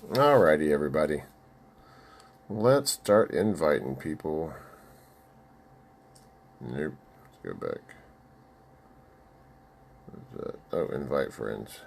Alrighty, everybody. Let's start inviting people. Nope. Let's go back. Oh, invite friends.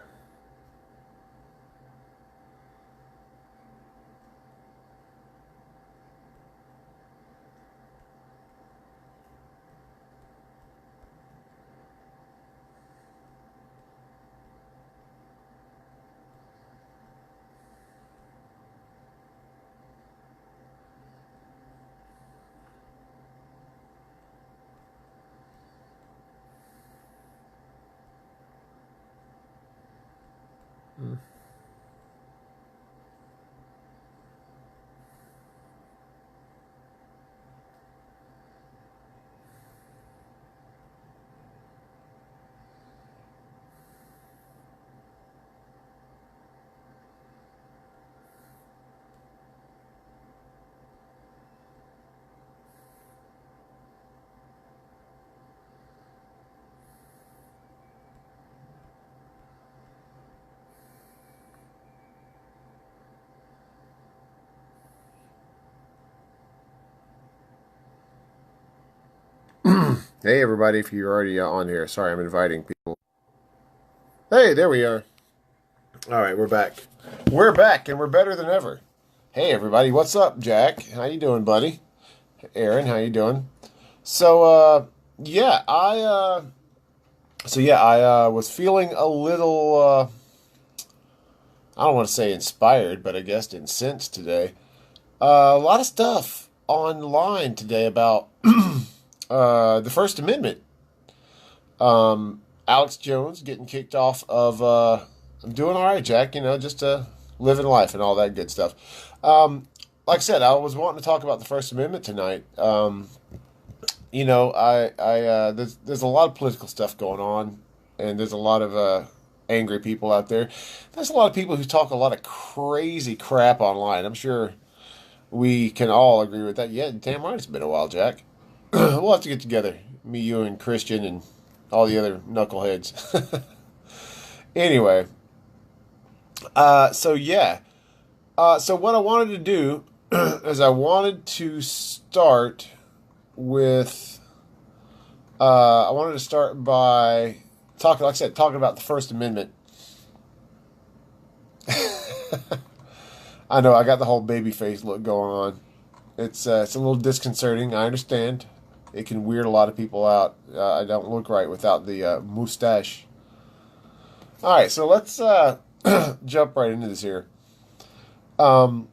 Hey, everybody, if you're already on here. Sorry, I'm inviting people. Hey, there we are. All right, we're back. We're back, and we're better than ever. Hey, everybody, what's up, Jack? How you doing, buddy? Aaron, how you doing? So, yeah, I was feeling a little, I don't want to say inspired, but I guess incensed today. A lot of stuff online today about the First Amendment. Alex Jones getting kicked off of. I'm doing all right, Jack. Just living life and all that good stuff. Like I said, I was wanting to talk about the First Amendment tonight. There's a lot of political stuff going on, and there's a lot of angry people out there. There's a lot of people who talk a lot of crazy crap online. I'm sure we can all agree with that. Yeah, damn right, it's been a while, Jack. We'll have to get together, me, you, and Christian, and all the other knuckleheads. Anyway, so yeah, so what I wanted to do is I wanted to start with. I wanted to start by talking, like I said, talking about the First Amendment. I know I got the whole baby face look going on. It's a little disconcerting. I understand. It can weird a lot of people out. I don't look right without the mustache. All right, so let's jump right into this here. Um,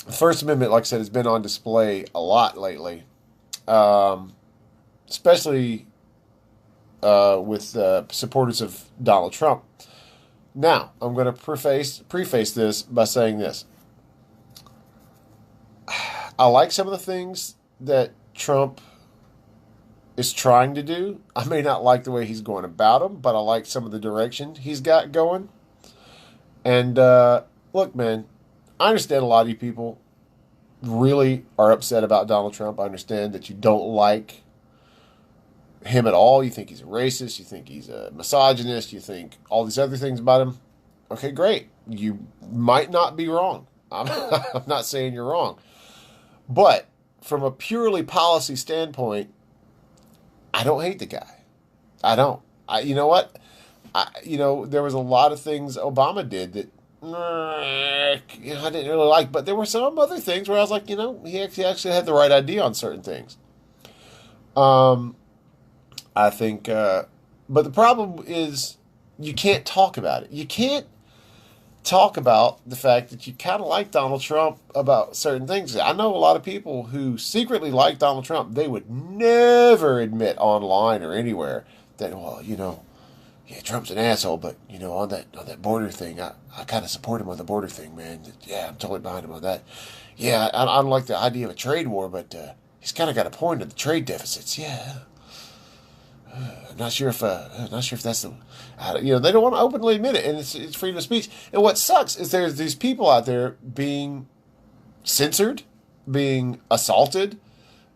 the First Amendment, like I said, has been on display a lot lately, um, especially with supporters of Donald Trump. Now, I'm going to preface this by saying this. I like some of the things that Trump is trying to do. I may not like the way he's going about them, but I like some of the direction he's got going. And look, man, I understand a lot of you people really are upset about Donald Trump. I understand that you don't like him at all. You think he's a racist. You think he's a misogynist. You think all these other things about him. Okay, great. You might not be wrong. I'm not saying you're wrong. But from a purely policy standpoint, I don't hate the guy. I don't. You know what? There was a lot of things Obama did that I didn't really like, but there were some other things where I was like, he actually had the right idea on certain things. Um, I think, but the problem is you can't talk about it. You can't talk about the fact that you kind of like Donald Trump about certain things. I know a lot of people who secretly like Donald Trump. They would never admit online or anywhere that, well, yeah, Trump's an asshole, but on that border thing, I kind of support him on the border thing, man. Yeah, I'm totally behind him on that. Yeah, I don't like the idea of a trade war, but he's kind of got a point on the trade deficits. Yeah, I'm not sure if that's the, they don't want to openly admit it, and it's freedom of speech. And what sucks is there's these people out there being censored, being assaulted,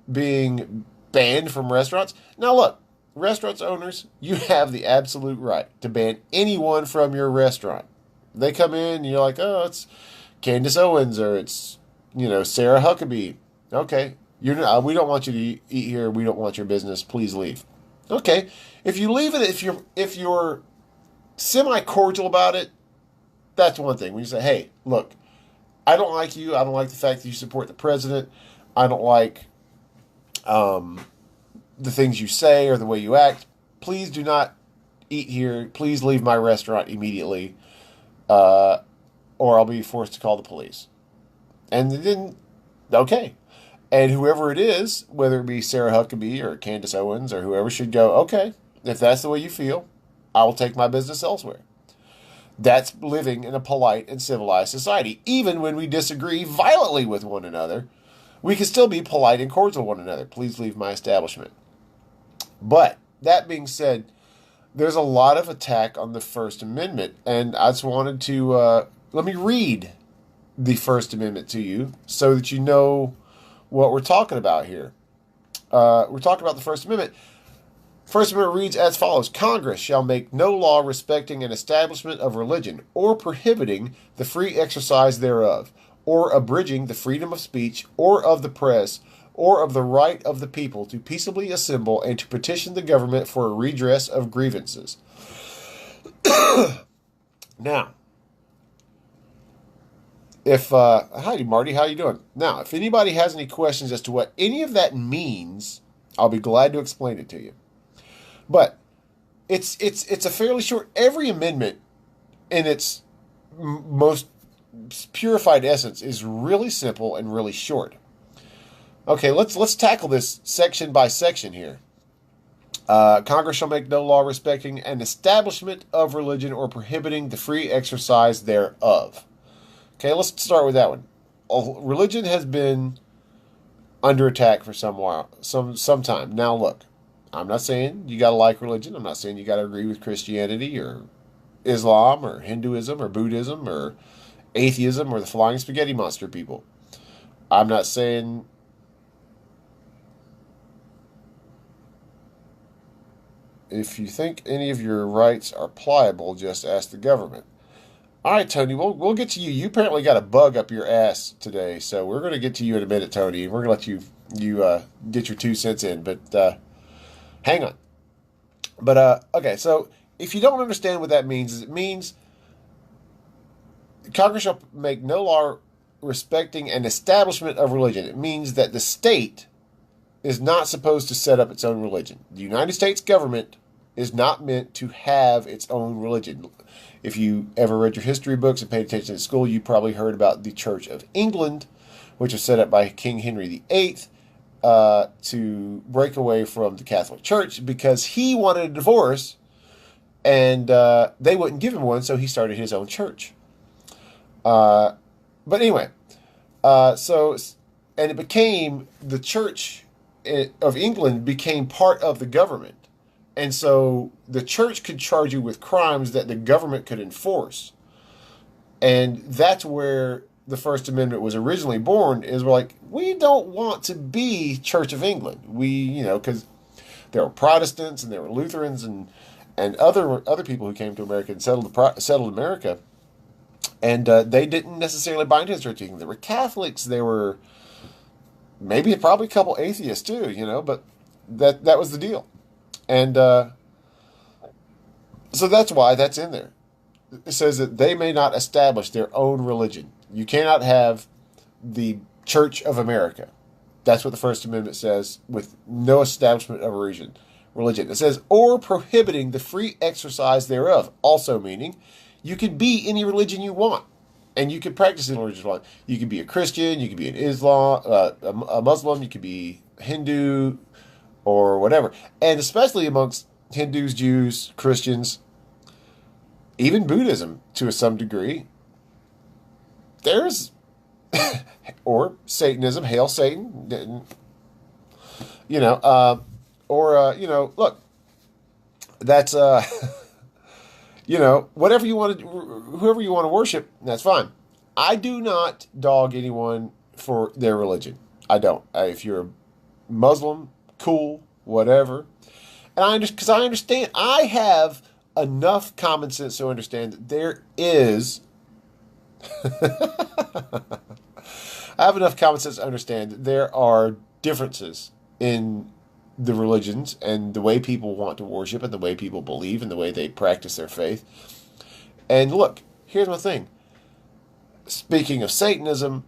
being banned from restaurants. Now look, restaurants owners, you have the absolute right to ban anyone from your restaurant. They come in, and you're like, oh, it's Candace Owens or it's, Sarah Huckabee. Okay, you're not, we don't want you to eat here. We don't want your business. Please leave. Okay, if you leave it, if you're semi cordial about it, that's one thing. When you say, hey, look, I don't like you. I don't like the fact that you support the president. I don't like the things you say or the way you act. Please do not eat here. Please leave my restaurant immediately, or I'll be forced to call the police. And then, okay. And whoever it is, whether it be Sarah Huckabee or Candace Owens or whoever, should go, okay, if that's the way you feel, I will take my business elsewhere. That's living in a polite and civilized society. Even when we disagree violently with one another, we can still be polite and cordial to one another. Please leave my establishment. But that being said, there's a lot of attack on the First Amendment, and I just wanted to let me read the First Amendment to you so that you know what we're talking about here. We're talking about the First Amendment. First Amendment reads as follows: Congress shall make no law respecting an establishment of religion, or prohibiting the free exercise thereof, or abridging the freedom of speech, or of the press, or of the right of the people to peaceably assemble and to petition the government for a redress of grievances. Now, hi Marty, how you doing? Now, if anybody has any questions as to what any of that means, I'll be glad to explain it to you. But it's a fairly short. Every amendment, in its most purified essence, is really simple and really short. Okay, let's tackle this section by section here. Congress shall make no law respecting an establishment of religion or prohibiting the free exercise thereof. Okay, let's start with that one. Religion has been under attack for some time. Now look, I'm not saying you got to like religion. I'm not saying you got to agree with Christianity or Islam or Hinduism or Buddhism or atheism or the flying spaghetti monster people. I'm not saying if you think any of your rights are pliable, just ask the government. All right, Tony, we'll get to you. You apparently got a bug up your ass today, so we're going to get to you in a minute, Tony. We're going to let you get your 2 cents in, but hang on. But, okay, so if you don't understand what that means, it means Congress shall make no law respecting an establishment of religion. It means that the state is not supposed to set up its own religion. The United States government is not meant to have its own religion. If you ever read your history books and paid attention at school, you probably heard about the Church of England, which was set up by King Henry VIII to break away from the Catholic Church because he wanted a divorce and they wouldn't give him one, so he started his own church. But anyway, and it became the Church of England became part of the government. And so the church could charge you with crimes that the government could enforce. And that's where the First Amendment was originally born, is we're like, we don't want to be Church of England. Because there were Protestants and there were Lutherans and other people who came to America and settled America. And they didn't necessarily bind to the Church of England. There were Catholics, there were probably a couple atheists too, but that was the deal. And so that's why that's in there. It says that they may not establish their own religion. You cannot have the Church of America. That's what the First Amendment says, with no establishment of religion. It says, or prohibiting the free exercise thereof, also meaning you can be any religion you want. And you can practice any religion you want. You can be a Christian, you can be an Islam, a Muslim, you can be Hindu, or whatever. And especially amongst Hindus, Jews, Christians, even Buddhism to some degree, there's, or Satanism, hail Satan, look, that's, whatever you want to, whoever you want to worship, that's fine. I do not dog anyone for their religion. I don't. If you're a Muslim, cool, whatever. And because I understand, I have enough common sense to understand that there is I have enough common sense to understand that there are differences in the religions and the way people want to worship and the way people believe and the way they practice their faith. And look, here's my thing. Speaking of Satanism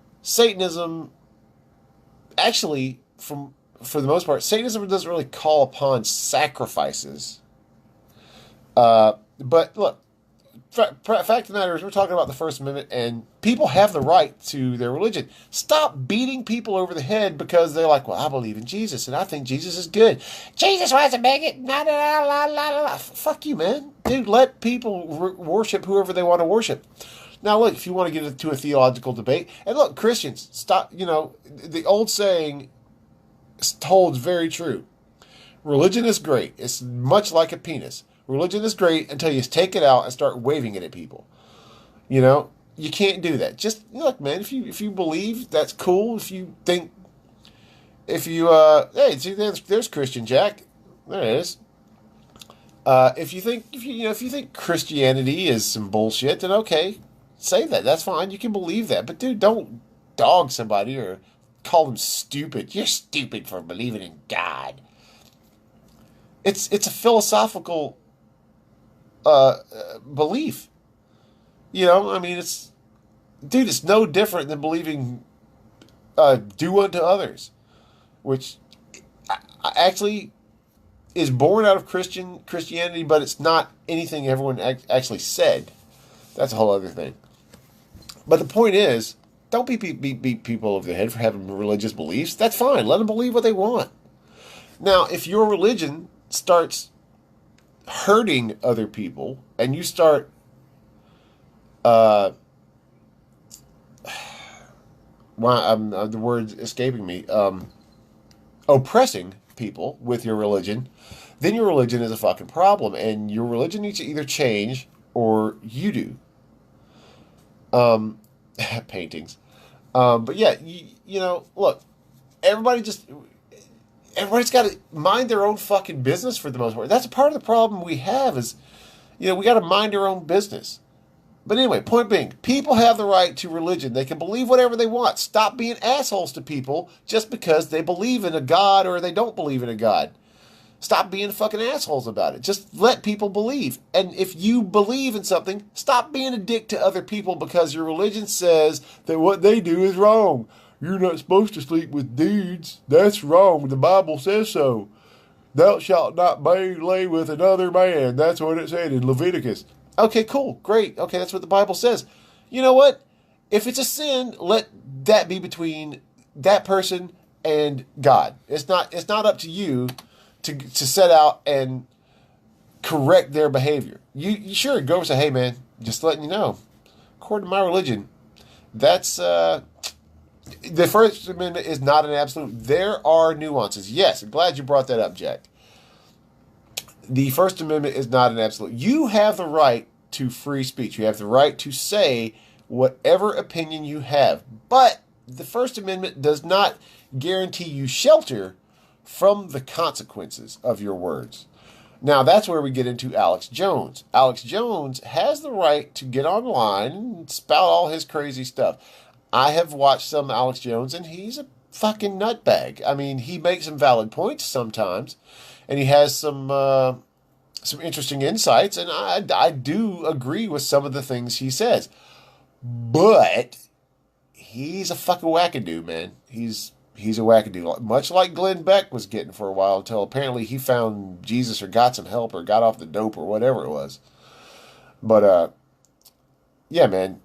actually, for the most part, Satanism doesn't really call upon sacrifices. But look, fact of the matter is, we're talking about the First Amendment, and people have the right to their religion. Stop beating people over the head because they're like, well, I believe in Jesus, and I think Jesus is good. Jesus was a bigot. La, la, la, la, la. Fuck you, man. Dude, let people worship whoever they want to worship. Now, look, if you want to get into a theological debate, and look, Christians, stop, the old saying holds very true. Religion is great. It's much like a penis. Religion is great until you take it out and start waving it at people. You can't do that. Just look, man. If you believe, that's cool. If you hey, see, there's Christian Jack. There it is. If you think Christianity is some bullshit, then okay, say that. That's fine. You can believe that, but dude, don't dog somebody or call them stupid. You're stupid for believing in God. It's a philosophical belief. It's no different than believing do unto others, which actually is born out of Christianity, but it's not anything everyone actually said. That's a whole other thing. But the point is, don't beat people over the head for having religious beliefs. That's fine. Let them believe what they want. Now, if your religion starts hurting other people and you start the word's escaping me, oppressing people with your religion, then your religion is a fucking problem, and your religion needs to either change or you do. Paintings. But yeah, look, everybody's got to mind their own fucking business for the most part. That's a part of the problem we have is, we got to mind our own business. But anyway, point being, people have the right to religion. They can believe whatever they want. Stop being assholes to people just because they believe in a God or they don't believe in a God. Stop being fucking assholes about it. Just let people believe. And if you believe in something, stop being a dick to other people because your religion says that what they do is wrong. You're not supposed to sleep with dudes. That's wrong. The Bible says so. Thou shalt not lay with another man. That's what it said in Leviticus. Okay, cool. Great. Okay, that's what the Bible says. You know what? If it's a sin, let that be between that person and God. It's not up to you to set out and correct their behavior. You sure go and say, hey man, just letting you know, according to my religion, that's the First Amendment is not an absolute. There are nuances. Yes, I'm glad you brought that up, Jack. The First Amendment is not an absolute. You have the right to free speech. You have the right to say whatever opinion you have. But the First Amendment does not guarantee you shelter from the consequences of your words. Now, that's where we get into Alex Jones. Alex Jones has the right to get online and spout all his crazy stuff. I have watched some Alex Jones, and he's a fucking nutbag. I mean, he makes some valid points sometimes, and he has some interesting insights, and I do agree with some of the things he says. But he's a fucking wackadoo, man. He's a wackadoo. Much like Glenn Beck was getting for a while until apparently he found Jesus or got some help or got off the dope or whatever it was. But, yeah, man.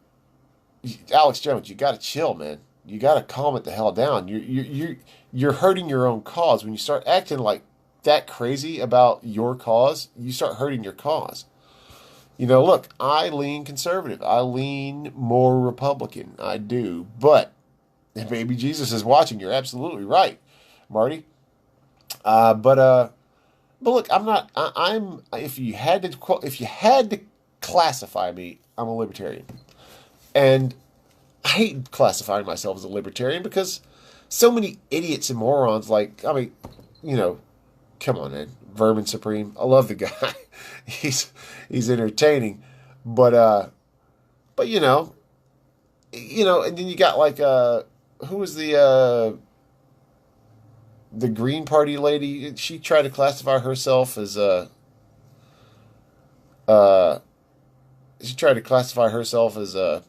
Alex Jones, you got to chill, man. You got to calm it the hell down. You're hurting your own cause. When you start acting like that crazy about your cause, you start hurting your cause. Look, I lean conservative. I lean more Republican. I do. But maybe Jesus is watching. You're absolutely right, Marty. But look, I'm not. I'm. If you had to classify me, I'm a libertarian, and I hate classifying myself as a libertarian because so many idiots and morons. Come on, man. Vermin Supreme. I love the guy. He's entertaining, but and then you got like who was the Green Party lady? She tried to classify herself as uh she tried to classify herself as a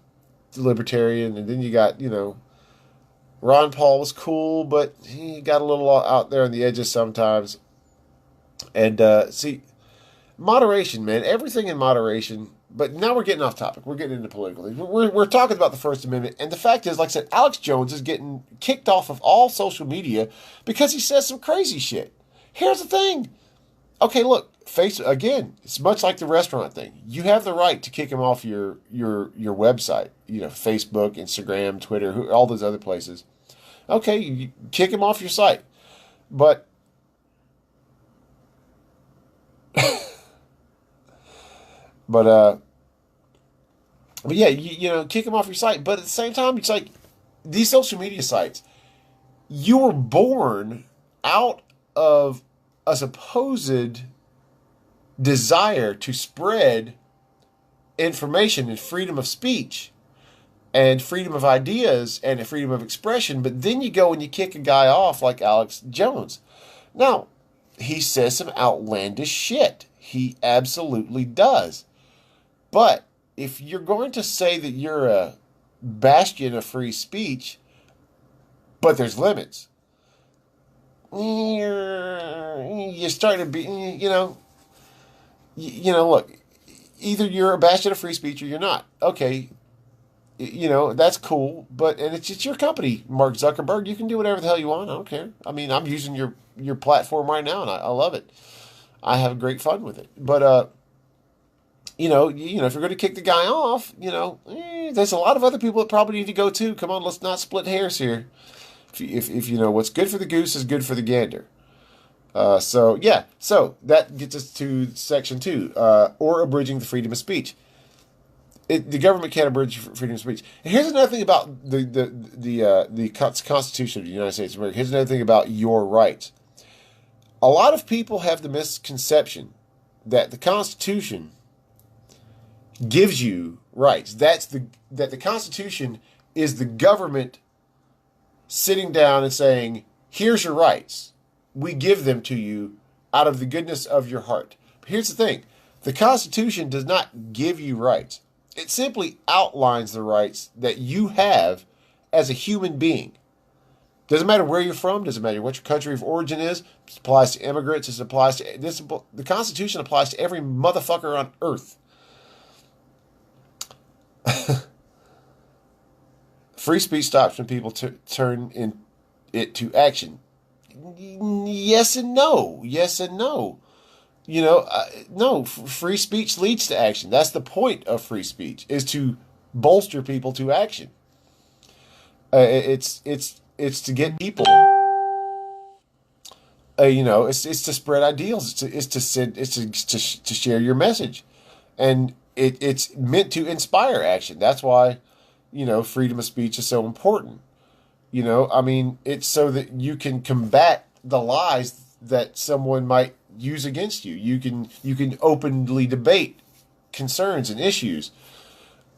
libertarian, and then you got Ron Paul was cool, but he got a little out there on the edges sometimes. And see, moderation, man, everything in moderation. But now we're getting off topic. We're getting into political. We're talking about the First Amendment, and the fact is, like I said, Alex Jones is getting kicked off of all social media because he says some crazy shit. Here's the thing. Okay, look, again, it's much like the restaurant thing. You have the right to kick him off your website. Facebook, Instagram, Twitter, all those other places. Okay, you kick him off your site, but but yeah, kick him off your site. But at the same time, it's like these social media sites. You were born out of a supposed desire to spread information and freedom of speech and freedom of ideas and freedom of expression, but then you go and you kick a guy off like Alex Jones. Now, he says some outlandish shit. He absolutely does. But if you're going to say that you're a bastion of free speech, but there's limits, you start to be, look, either you're a bastion of free speech or you're not. Okay, that's cool, and it's your company, Mark Zuckerberg. You can do whatever the hell you want. I don't care. I mean, I'm using your platform right now, and I love it. I have great fun with it. But if you're going to kick the guy off, there's a lot of other people that probably need to go too. Come on, let's not split hairs here. If what's good for the goose is good for the gander. So that gets us to section 2, or abridging the freedom of speech. The government can't abridge freedom of speech. And here's another thing about the Constitution of the United States of America. Here's another thing about your rights. A lot of people have the misconception that the Constitution gives you rights. That the Constitution is the government sitting down and saying, "Here's your rights. We give them to you out of the goodness of your heart." But here's the thing: the Constitution does not give you rights. It simply outlines the rights that you have as a human being. Doesn't matter where you're from. Doesn't matter what your country of origin is. It applies to immigrants. It applies to this. The Constitution applies to every motherfucker on earth. Free speech stops when people turn it to action. Yes and no. Yes and no. No, free speech leads to action. That's the point of free speech, is to bolster people to action. It's to get people. It's to spread ideals. It's to share your message, and it's meant to inspire action. That's why, freedom of speech is so important. It's so that you can combat the lies that someone might use against you. You can openly debate concerns and issues,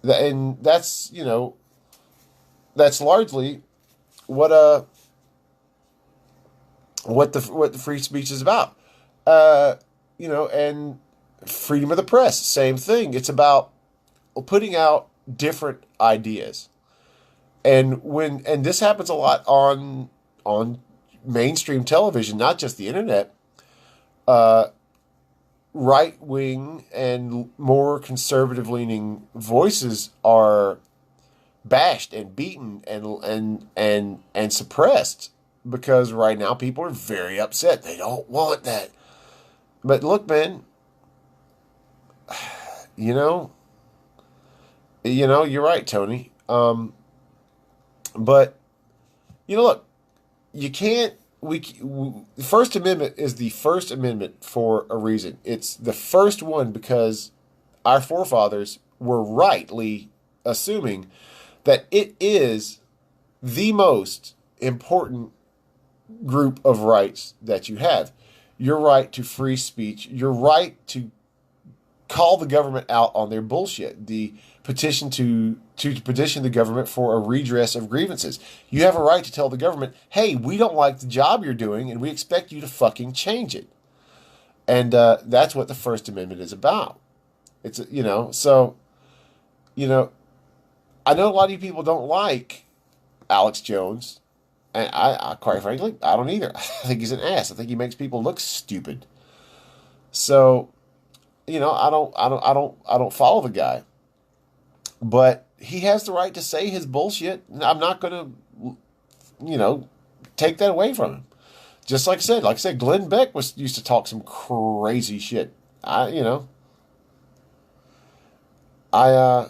and that's largely what the free speech is about. And freedom of the press, same thing. It's about putting out different ideas, and this happens a lot on mainstream television, not just the internet. Right-wing and more conservative-leaning voices are bashed and beaten and suppressed because right now people are very upset. They don't want that. But look, man, you're right, Tony. But look, you can't. The First Amendment is the First Amendment for a reason. It's the first one because our forefathers were rightly assuming that it is the most important group of rights that you have. Your right to free speech, your right to call the government out on their bullshit, the petition to petition the government for a redress of grievances. You have a right to tell the government, hey, we don't like the job you're doing and we expect you to fucking change it. And that's what the First Amendment is about. It's, so, you know, I know a lot of you people don't like Alex Jones. And I quite frankly, I don't either. I think he's an ass. I think he makes people look stupid. So, I don't follow the guy. But he has the right to say his bullshit. And I'm not going to, take that away from him. Just like I said, Glenn Beck used to talk some crazy shit. I, you know, I,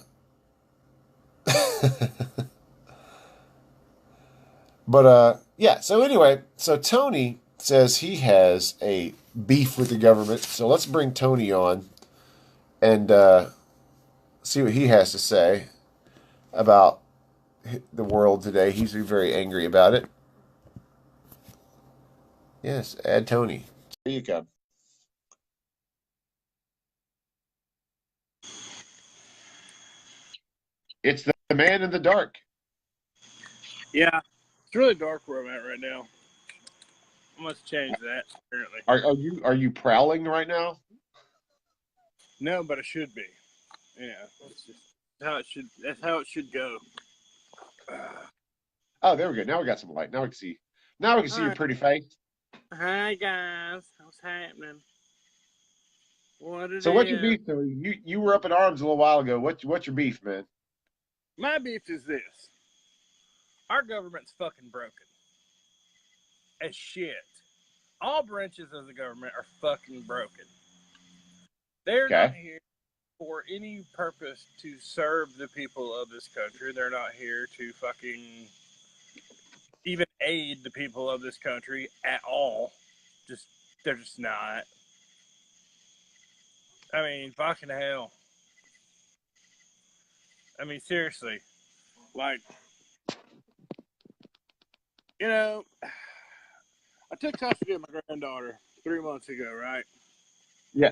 but yeah. So anyway, so Tony says he has a beef with the government. So let's bring Tony on and see what he has to say about the world today. He's very angry about it. Yes, add Tony. Here you come. It's the man in the dark. Yeah, it's really dark where I'm at right now. I must change that. Apparently, Are you prowling right now? no, but I should be. Yeah, it's just how it should. That's how it should go. Oh, there we go. Now we got some light. Now we can see. Now we can see your Alright. pretty face. Hi guys, what's happening? What it So what's your is? beef, Tony? You were up in arms a little while ago. What's your beef, man? My beef is this: our government's fucking broken as shit. All branches of the government are fucking broken. They're not Okay. here for any purpose to serve the people of this country. They're not here to fucking even aid the people of this country at all. They're just not. I mean, fucking hell. I mean, seriously. Like, I took custody of my granddaughter 3 months ago, right? Yeah.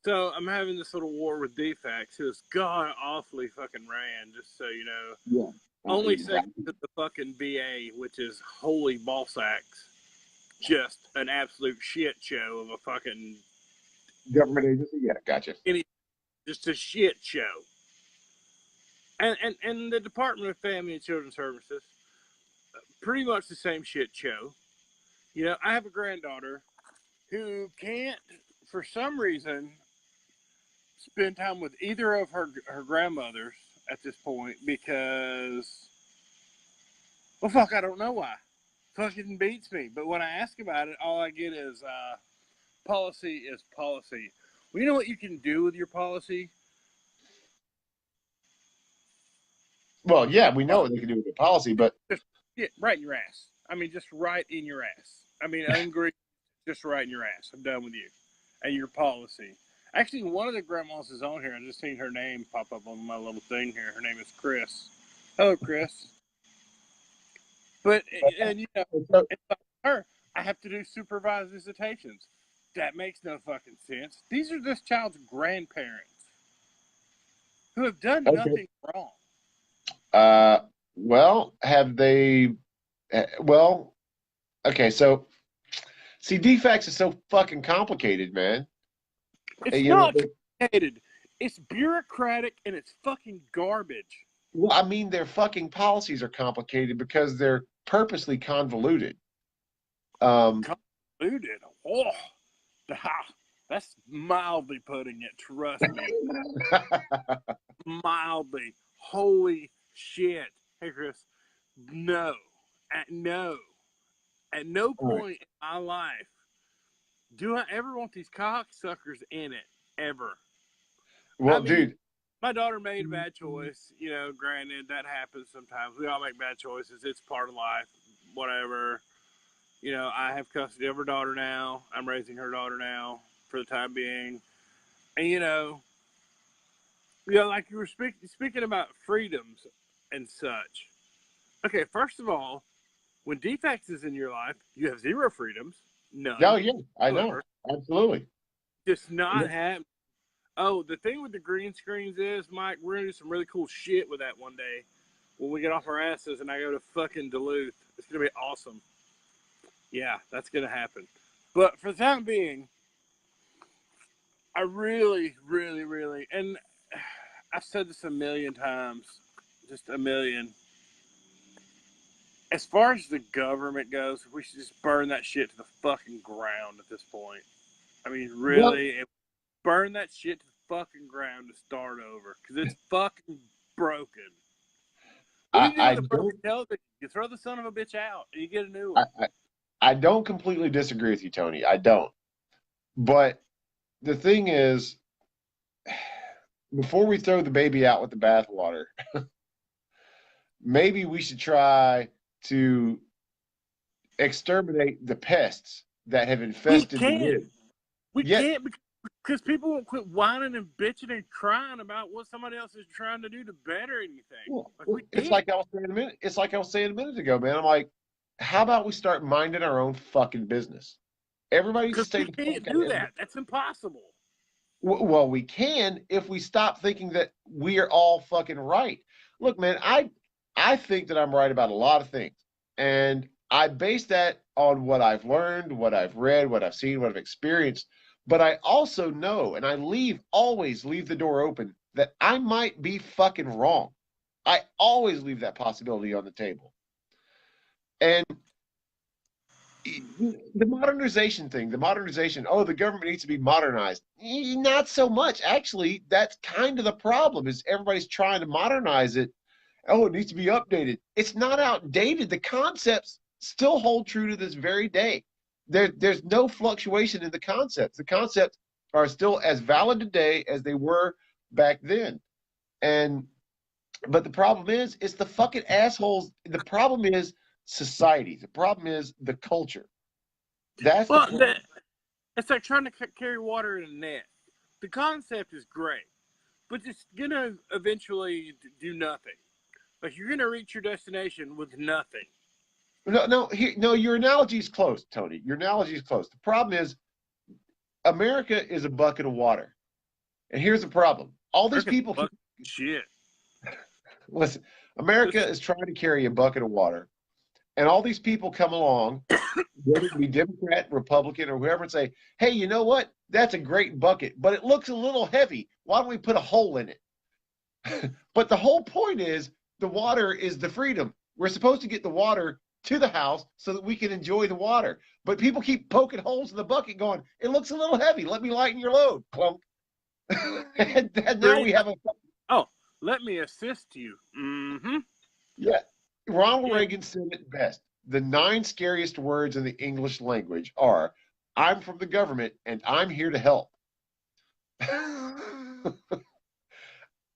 So I'm having this little war with Defects, who's god awfully fucking ran, just so you know. Yeah. Only second to the fucking BA, which is holy ball sacks. Just an absolute shit show of a fucking Government agency. Yeah, gotcha. just a shit show. And the Department of Family and Children's Services, pretty much the same shit show. I have a granddaughter who can't, for some reason, spend time with either of her grandmothers at this point because, well, fuck, I don't know why. Fucking beats me. But when I ask about it, all I get is policy is policy. Well, you know what you can do with your policy? Well, yeah, we know what they can do with the policy, but Just right in your ass. I mean, just right in your ass. I mean, angry, just right in your ass. I'm done with you and your policy. Actually, one of the grandmas is on here. I just seen her name pop up on my little thing here. Her name is Chris. Hello, Chris. But and it's like her. I have to do supervised visitations. That makes no fucking sense. These are this child's grandparents who have done okay. nothing wrong. Well, have they? Well, okay. So, see, defects is so fucking complicated, man. It's You know, not complicated. It's bureaucratic and it's fucking garbage. well, I mean, their fucking policies are complicated because they're purposely convoluted. Convoluted. Oh, that's mildly putting it. Trust me. Mildly. Holy shit. Hey, Chris. No. At no point in my life do I ever want these cocksuckers in it. Ever. Well, dude. My daughter made a bad choice. Granted, that happens sometimes. We all make bad choices. It's part of life. Whatever. I have custody of her daughter now. I'm raising her daughter now for the time being. And, like you were speaking about freedoms and such. Okay, first of all, when Defects is in your life, you have zero freedoms. None. Oh, yeah, I know. Absolutely. Just not happening. Oh, the thing with the green screens is, Mike, we're gonna do some really cool shit with that one day when we get off our asses and I go to fucking Duluth. It's gonna be awesome. Yeah, that's gonna happen. But for the time being, I really, really, really, and I've said this a million times, just a million. As far as the government goes, we should just burn that shit to the fucking ground at this point. I mean, Well, really, burn that shit to the fucking ground to start over, because it's fucking broken. What do you do I with a broken don't television? You throw the son of a bitch out and you get a new I, one. I I don't completely disagree with you, Tony. I don't. But the thing is, before we throw the baby out with the bathwater, maybe we should try to exterminate the pests that have We infested the can't. wood. We Yet, can't because people won't quit whining and bitching and crying about what somebody else is trying to do to better anything. Like, we it's can't. like I was saying a minute. It's like I was saying a minute ago, man. I'm like, how about we start minding our own fucking business? Everybody needs to Because stay we the can't fuck out do of it. that. That's impossible. Well, we can if we stop thinking that we are all fucking right. Look, man, I think that I'm right about a lot of things, and I base that on what I've learned, what I've read, what I've seen, what I've experienced. But I also know, and I always leave the door open that I might be fucking wrong. I always leave that possibility on the table. And the modernization thing, oh, the government needs to be modernized. Not so much. Actually, that's kind of the problem is everybody's trying to modernize it. Oh, it needs to be updated. It's not outdated. The concepts still hold true to this very day. There's no fluctuation in the concepts. The concepts are still as valid today as they were back then. And but the problem is, it's the fucking assholes. The problem is society. The problem is the culture. That's the Well, problem. it's like trying to carry water in a net. The concept is great, but it's going to eventually do nothing. Like, you're going to reach your destination with nothing. No. Your analogy is close, Tony. Your analogy is close. The problem is, America is a bucket of water, and here's the problem: all these people keep Shit. listen. America is trying to carry a bucket of water, and all these people come along, whether it be Democrat, Republican, or whoever, and say, "Hey, you know what? That's a great bucket, but it looks a little heavy. Why don't we put a hole in it?" But the whole point is, the water is the freedom. We're supposed to get the water to the house so that we can enjoy the water. But people keep poking holes in the bucket going, it looks a little heavy. Let me lighten your load. Clunk. And now we have a. Oh, let me assist you. Mm-hmm. Yeah. Ronald Reagan said it best. The 9 scariest words in the English language are, I'm from the government and I'm here to help.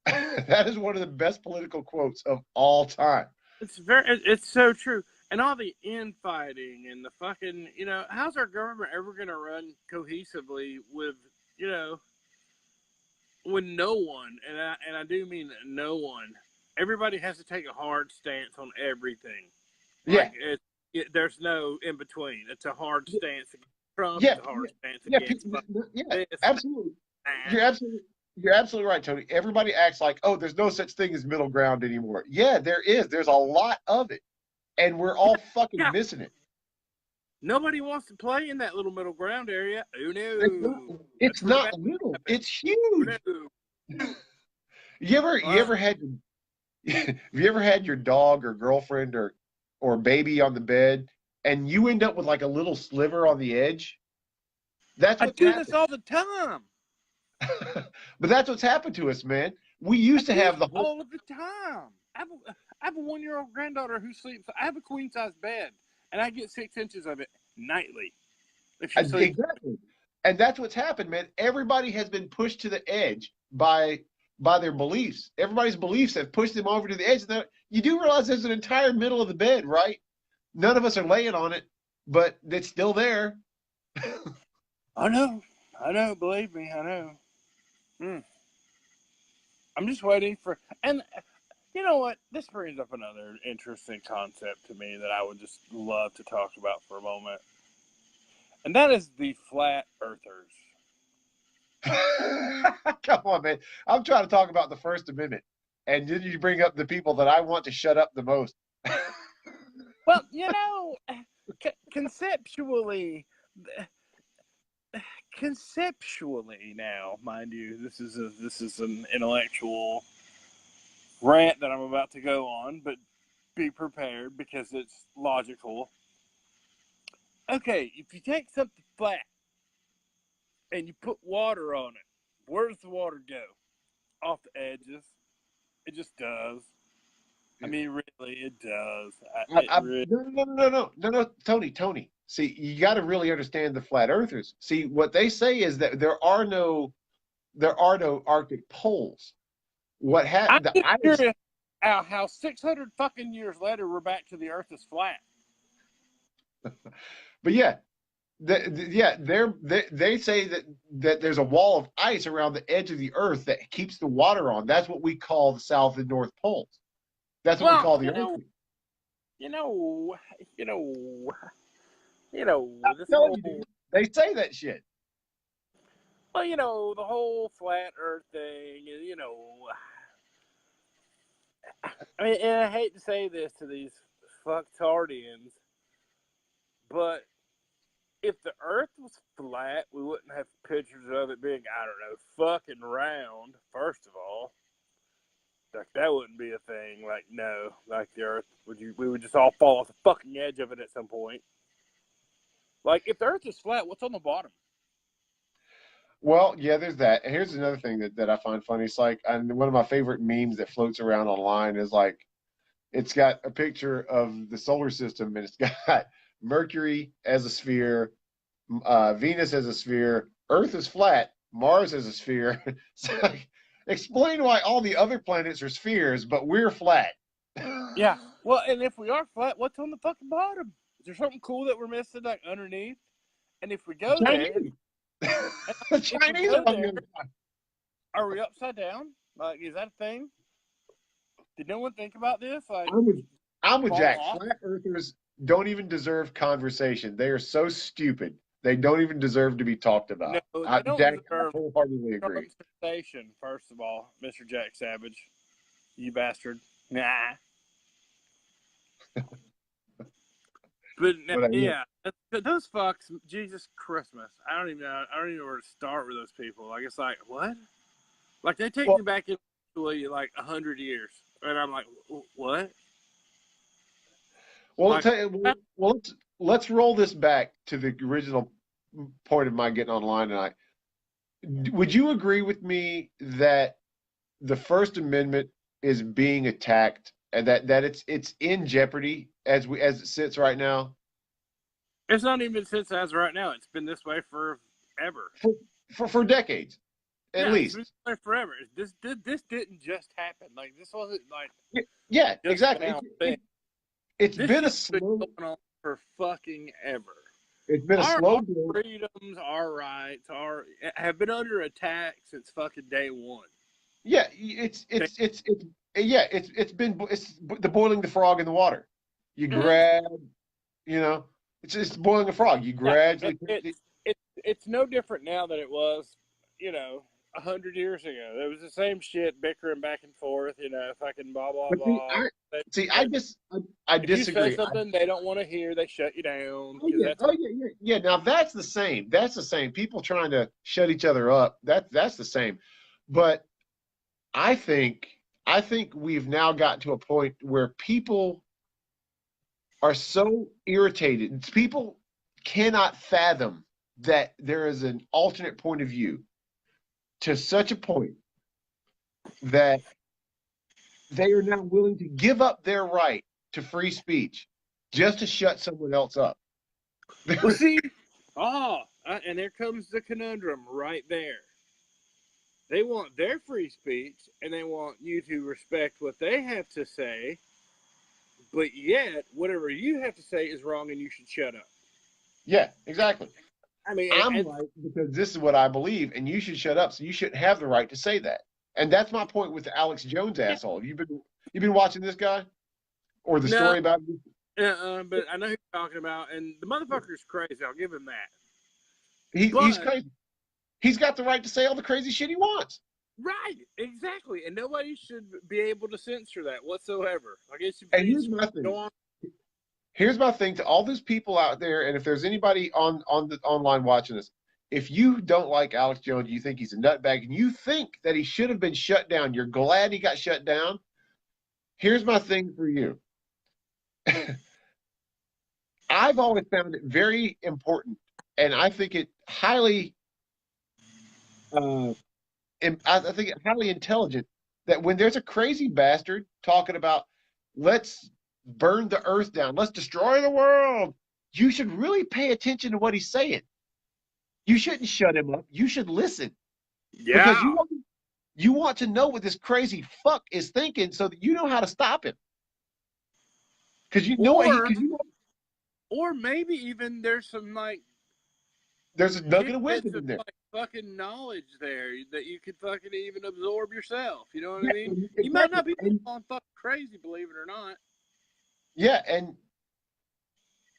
That is one of the best political quotes of all time. It's so true. And all the infighting and the fucking, how's our government ever going to run cohesively with, with no one? And I do mean no one. Everybody has to take a hard stance on everything. Like, Yeah. There's no in between. It's a hard stance against Trump. Yeah. It's a hard stance Yeah. against Yeah. this. Absolutely. You're absolutely right, Tony. Everybody acts like, oh, there's no such thing as middle ground anymore. Yeah, there is. There's a lot of it. And we're all fucking missing it. Nobody wants to play in that little middle ground area. Oh no. It's not little. It's huge. You ever had have you ever had your dog or girlfriend or baby on the bed and you end up with like a little sliver on the edge? That's what's I do this all the time. But that's what's happened to us, man. We used to have the whole all of the time. I have a 1-year-old granddaughter who sleeps. I have a queen size bed, and I get 6 inches of it nightly. If she sleeps. Exactly. And that's what's happened, man. Everybody has been pushed to the edge by their beliefs. Everybody's beliefs have pushed them over to the edge. You do realize there's an entire middle of the bed, right? None of us are laying on it, but it's still there. I know. Believe me, I know. I'm just waiting for, and you know what? This brings up another interesting concept to me that I would just love to talk about for a moment, and that is the flat earthers. Come on, man. I'm trying to talk about the First Amendment, and then you bring up the people that I want to shut up the most. Well, conceptually, now, mind you, this is an intellectual rant that I'm about to go on, but be prepared because it's logical. Okay, if you take something flat and you put water on it, where does the water go? Off the edges. It just does. I mean, really, it does. No, Tony. See, you got to really understand the flat earthers. See, what they say is that there are no Arctic poles. What I'm happened? just curious how 600 fucking years later we're back to the Earth is flat. But yeah, they say that there's a wall of ice around the edge of the Earth that keeps the water on. That's what we call the South and North Poles. That's what we call the Earth. This whole, they say that shit. Well, the whole flat Earth thing, I mean, and I hate to say this to these fucktardians, but if the Earth was flat, we wouldn't have pictures of it being, I don't know, fucking round, first of all. Like, that wouldn't be a thing. Like, no. Like, the Earth, we would just all fall off the fucking edge of it at some point. Like, if the Earth is flat, what's on the bottom? Well, yeah, there's that. And here's another thing that I find funny. It's like, and one of my favorite memes that floats around online is like, it's got a picture of the solar system, and it's got Mercury as a sphere, Venus as a sphere, Earth is flat, Mars as a sphere. So, like, explain why all the other planets are spheres, but we're flat. Yeah. Well, and if we are flat, what's on the fucking bottom? Is there something cool that we're missing, like, underneath? And if we go there, the Chinese are on the other side. Are we upside down? Like, is that a thing? Did no one think about this? Like, I'm with Jack. Flat earthers don't even deserve conversation. They are so stupid. They don't even deserve to be talked about. No, Jack, I wholeheartedly agree. First of all, Mr. Jack Savage, you bastard. Nah. But yeah, those fucks. Jesus Christmas! I don't even know where to start with those people. Like, it's like, what? Like, they take me back into like 100 years, and I'm like, what? Well, like, let's roll this back to the original point of my getting online tonight. Would you agree with me that the First Amendment is being attacked, and that it's in jeopardy as it sits right now? It's not even sits as right now. It's been this way forever. For decades, at least. It's been forever. This didn't just happen. Like, this wasn't like. Yeah, exactly. It's been a slow going on for fucking ever. It's been a slow build. Freedoms, our rights have been under attack since fucking day one. Yeah, it's been the boiling the frog in the water. You grab, it's just boiling a frog. You gradually. It's no different now than it was, 100 years ago. It was the same shit, bickering back and forth, fucking blah blah blah. I disagree. If you say something they don't want to hear, they shut you down. Yeah. Now that's the same. That's the same. People trying to shut each other up. That's the same. But I think we've now got to a point where people are so irritated. People cannot fathom that there is an alternate point of view to such a point that they are now willing to give up their right to free speech just to shut someone else up. Well, see, and there comes the conundrum right there. They want their free speech, and they want you to respect what they have to say, but yet, whatever you have to say is wrong, and you should shut up. Yeah, exactly. I mean, I'm right because this is what I believe, and you should shut up, so you shouldn't have the right to say that. And that's my point with the Alex Jones asshole. Have you been watching this guy? Or the story about him? But I know who you're talking about, and the motherfucker's crazy. I'll give him that. He's crazy. He's got the right to say all the crazy shit he wants. Right, exactly, and nobody should be able to censor that whatsoever. I guess And you here's my go thing. on. Here's my thing to all those people out there, and if there's anybody on the online watching this, if you don't like Alex Jones, you think he's a nutbag, and you think that he should have been shut down, you're glad he got shut down. Here's my thing for you. I've always found it very important, and I think it highly, uh, I think it highly intelligent that when there's a crazy bastard talking about let's burn the earth down, let's destroy the world, you should really pay attention to what he's saying. You shouldn't shut him up. You should listen because Yeah, you want to know what this crazy fuck is thinking so that you know how to stop him. Because you know what he. or Because you know or maybe even there's some like there's a nugget of tidbits wisdom of in there. like fucking knowledge there that you could fucking even absorb yourself. You know what I Yeah, mean? You might exactly. not be And on fucking crazy, believe it or not. yeah,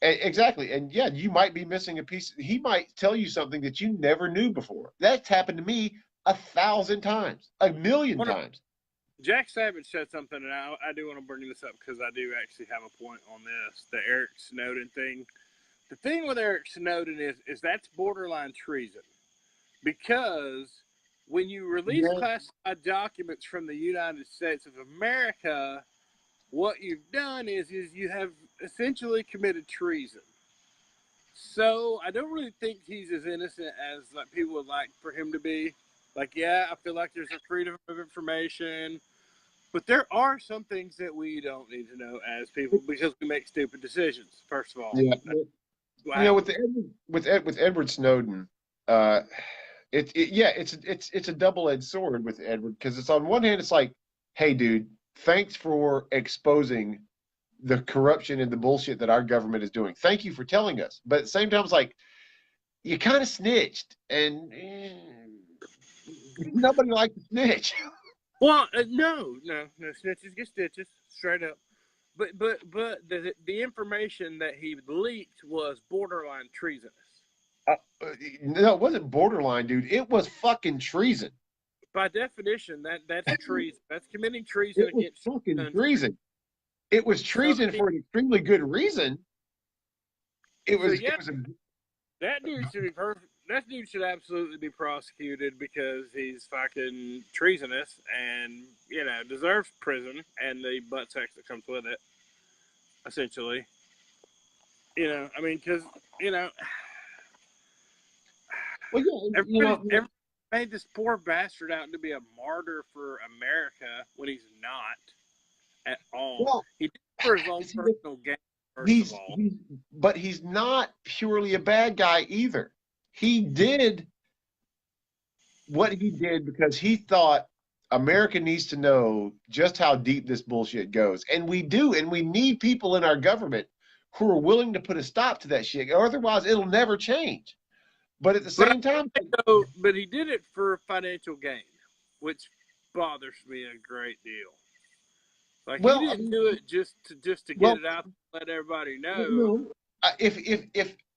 exactly. And yeah, you might be missing a piece. He might tell you something that you never knew before. That's happened to me 1,000 times, 1,000,000 One of times. Jack Savage said something, and I do want to bring this up because I do actually have a point on this, the Eric Snowden thing. The thing with Eric Snowden is that's borderline treason because when you release Yeah, classified documents from the United States of America, what you've done is you have essentially committed treason. So I don't really think he's as innocent as like people would like for him to be. Like, yeah, I feel like there's a freedom of information, but there are some things that we don't need to know as people because we make stupid decisions. First of all, yeah. that's what You know, with happens. the with Edward Snowden, uh, yeah, it's a double-edged sword with Edward because it's on one hand it's like, hey, dude, thanks for exposing the corruption and the bullshit that our government is doing. Thank you for telling us. But at the same time, it's like you kind of snitched, and nobody likes to snitch. Well, no, snitches get stitches, straight up. But the information that he leaked was borderline treasonous. Uh, no, it wasn't borderline, dude. It was fucking treason. By definition, that's treason. That's committing treason It was against your fucking country. treason. It was So treason for an extremely good reason. It so was yeah, it was a that dude should be perfect. That dude should absolutely be prosecuted because he's fucking treasonous and deserves prison and the butt sex that comes with it. Essentially, I mean, because you know, well, yeah, everybody made this poor bastard out to be a martyr for America when he's not at all. well, He did it for his own see, personal gain, first of all. but he's not purely a bad guy either. He did what he did because he thought America needs to know just how deep this bullshit goes. And we do, and we need people in our government who are willing to put a stop to that shit. Or otherwise it'll never change. But at the But same time, but he did it for financial gain, which bothers me a great deal. Like he well, I didn't mean, do it just to get well, it out, let everybody know. no.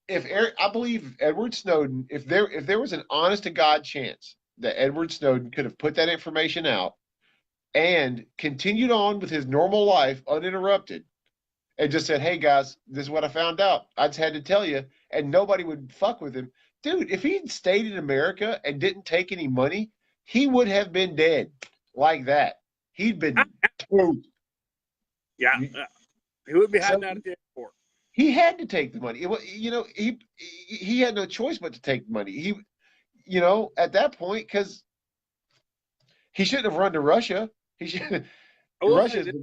If Eric, I believe Edward Snowden, if there was an honest to God chance that Edward Snowden could have put that information out and continued on with his normal life uninterrupted and just said, "Hey guys, this is what I found out. I just had to tell you," and nobody would fuck with him, dude. If he'd stayed in America and didn't take any money, he would have been dead like that. He'd been toast. Yeah, he would be So hiding out at the airport. he had to take the money. He had no choice but to take the money. At that point, because he shouldn't have run to Russia. He should. I will say Russia's this,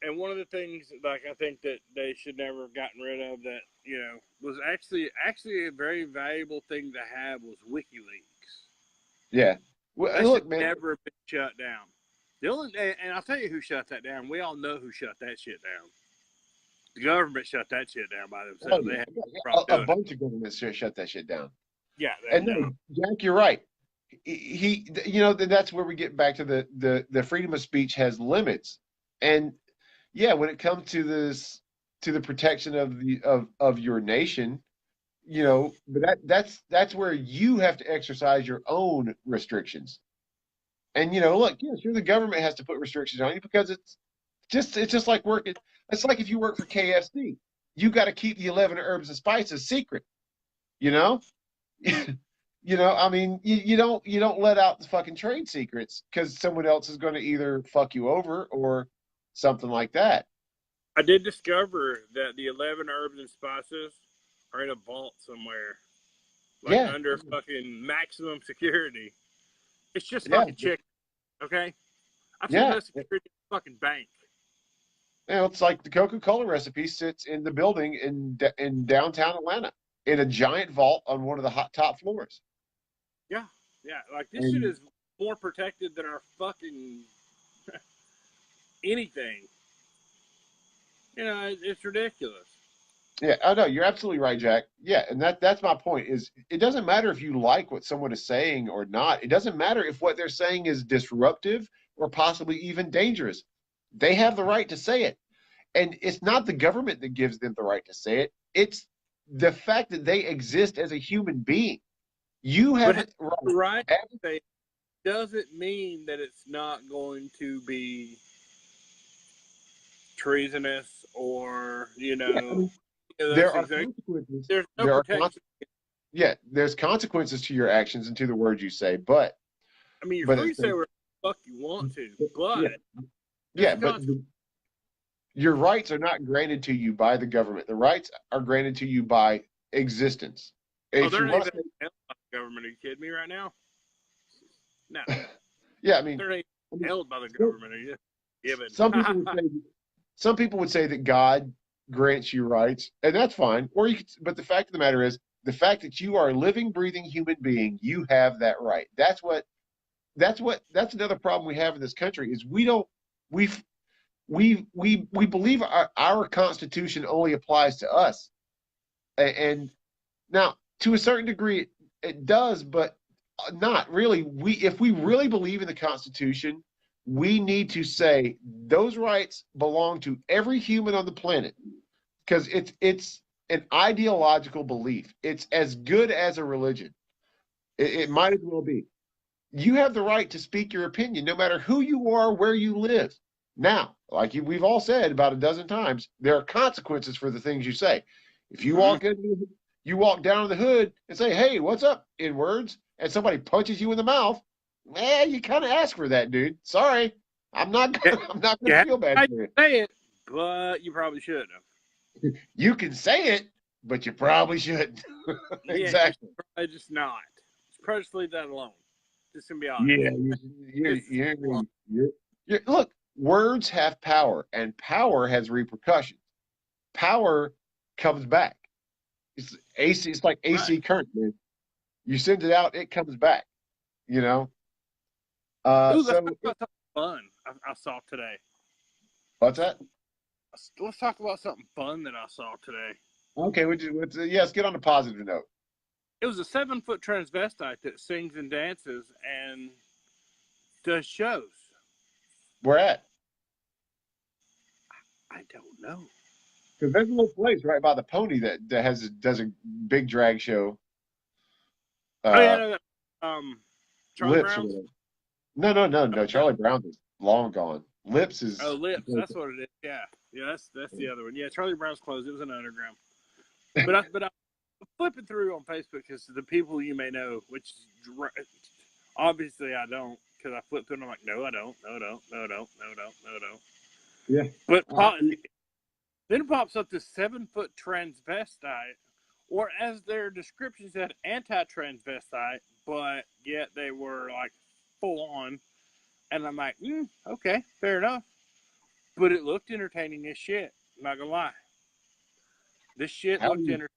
and one of the things like I think that they should never have gotten rid of that was actually a very valuable thing to have was WikiLeaks. yeah. Well, That look, should man. never have been shut down. The only and I'll tell you who shut that down. We all know who shut that shit down. The government shut that shit down by Oh, themselves. They yeah. had no problem A doing it. bunch of governments should shut that shit down. Yeah, And no. no, Jack, you're right. That's where we get back to the freedom of speech has limits. And yeah, when it comes to the protection of your nation, but that's where you have to exercise your own restrictions. And look, yeah, sure, the government has to put restrictions on you because it's just like working. It's like if you work for KFC, you got to keep the 11 herbs and spices secret. You know, I mean, you don't let out the fucking trade secrets because someone else is going to either fuck you over or something like that. I did discover that the 11 herbs and spices are in a vault somewhere, like Yeah, under fucking maximum security. It's just yeah, like a chicken, okay? I've seen yeah. less security in a fucking bank. It's like the Coca-Cola recipe sits in the building in downtown Atlanta in a giant vault on one of the hot top floors. Yeah, yeah. Like this shit And is more protected than our fucking anything. It's ridiculous. yeah, I know you're absolutely right, Jack. Yeah, and that's my point. Is it doesn't matter if you like what someone is saying or not. It doesn't matter if what they're saying is disruptive or possibly even dangerous. They have the right to say it. And it's not the government that gives them the right to say it. It's the fact that they exist as a human being. You have But it right. the right to say doesn't mean that it's not going to be treasonous or Yeah, I mean, those there are things. consequences. There's no protection. Yeah, there's consequences to your actions and to the words you say. But I mean, you're but free to it's say whatever the fuck you want to, yeah, but there's yeah. a But consequence. your rights are not granted to you by the government. The rights are granted to you by existence. Oh, If they're you not want even to held by the government. Are you kidding me right now? No, say, yeah, they're not even I mean, held by the some, government. Are you given? some people would say some people would say that God grants you rights, and that's fine. Or you could, but the fact of the matter is, the fact that you are a living, breathing human being, you have that right. That's another problem we have in this country is we don't we believe our Constitution only applies to us, and now to a certain degree it does, but not really. If we really believe in the Constitution, we need to say those rights belong to every human on the planet because it's an ideological belief. It's as good as a religion. It might as well be. You have the right to speak your opinion, no matter who you are, where you live. Now, like we've all said about a dozen times, there are consequences for the things you say. If you Mhm. you walk down the hood and say, "Hey, what's up?" in words, and somebody punches you in the mouth, you kind of ask for that, dude. Sorry, I'm not. Yeah, I'm not going to yeah, feel bad I for you. say it, but you probably shouldn't have. You can say it, but you probably shouldn't. Yeah, you Exactly. should probably just not. Probably just leave that alone. Just gonna be honest. Yeah, It's look, words have power, and power has repercussions. Power comes back. It's AC. It's like right. AC current, man. You send it out, it comes back. You know. Ooh, let's talk So about something fun I saw today. what's that? Let's talk about something fun that I saw today. Okay, yeah, let's get on a positive note. It was a 7-foot transvestite that sings and dances and does shows. Where at? I don't know. Because there's a little place right by the Pony that does a big drag show. Oh yeah, Uh, no, Charlie Lips or Brown's. whatever. No. No. Charlie Brown is long gone. Lips Oh, is. Lips. That's what it is. Yeah, yeah. That's the other one. Yeah, Charlie Brown's closed. It was an underground. But I'm flipping through on Facebook because the people you may know, which obviously I don't, because I flip through and I'm like, no, I don't, no, I don't, no, I don't, no, I don't, no, I don't. Yeah. But then pops up this 7-foot transvestite, or as their description said, anti-transvestite, but yet they were like full on. And I'm like, okay, fair enough. But it looked entertaining as shit. I'm not gonna lie. This shit How do looked you? entertaining.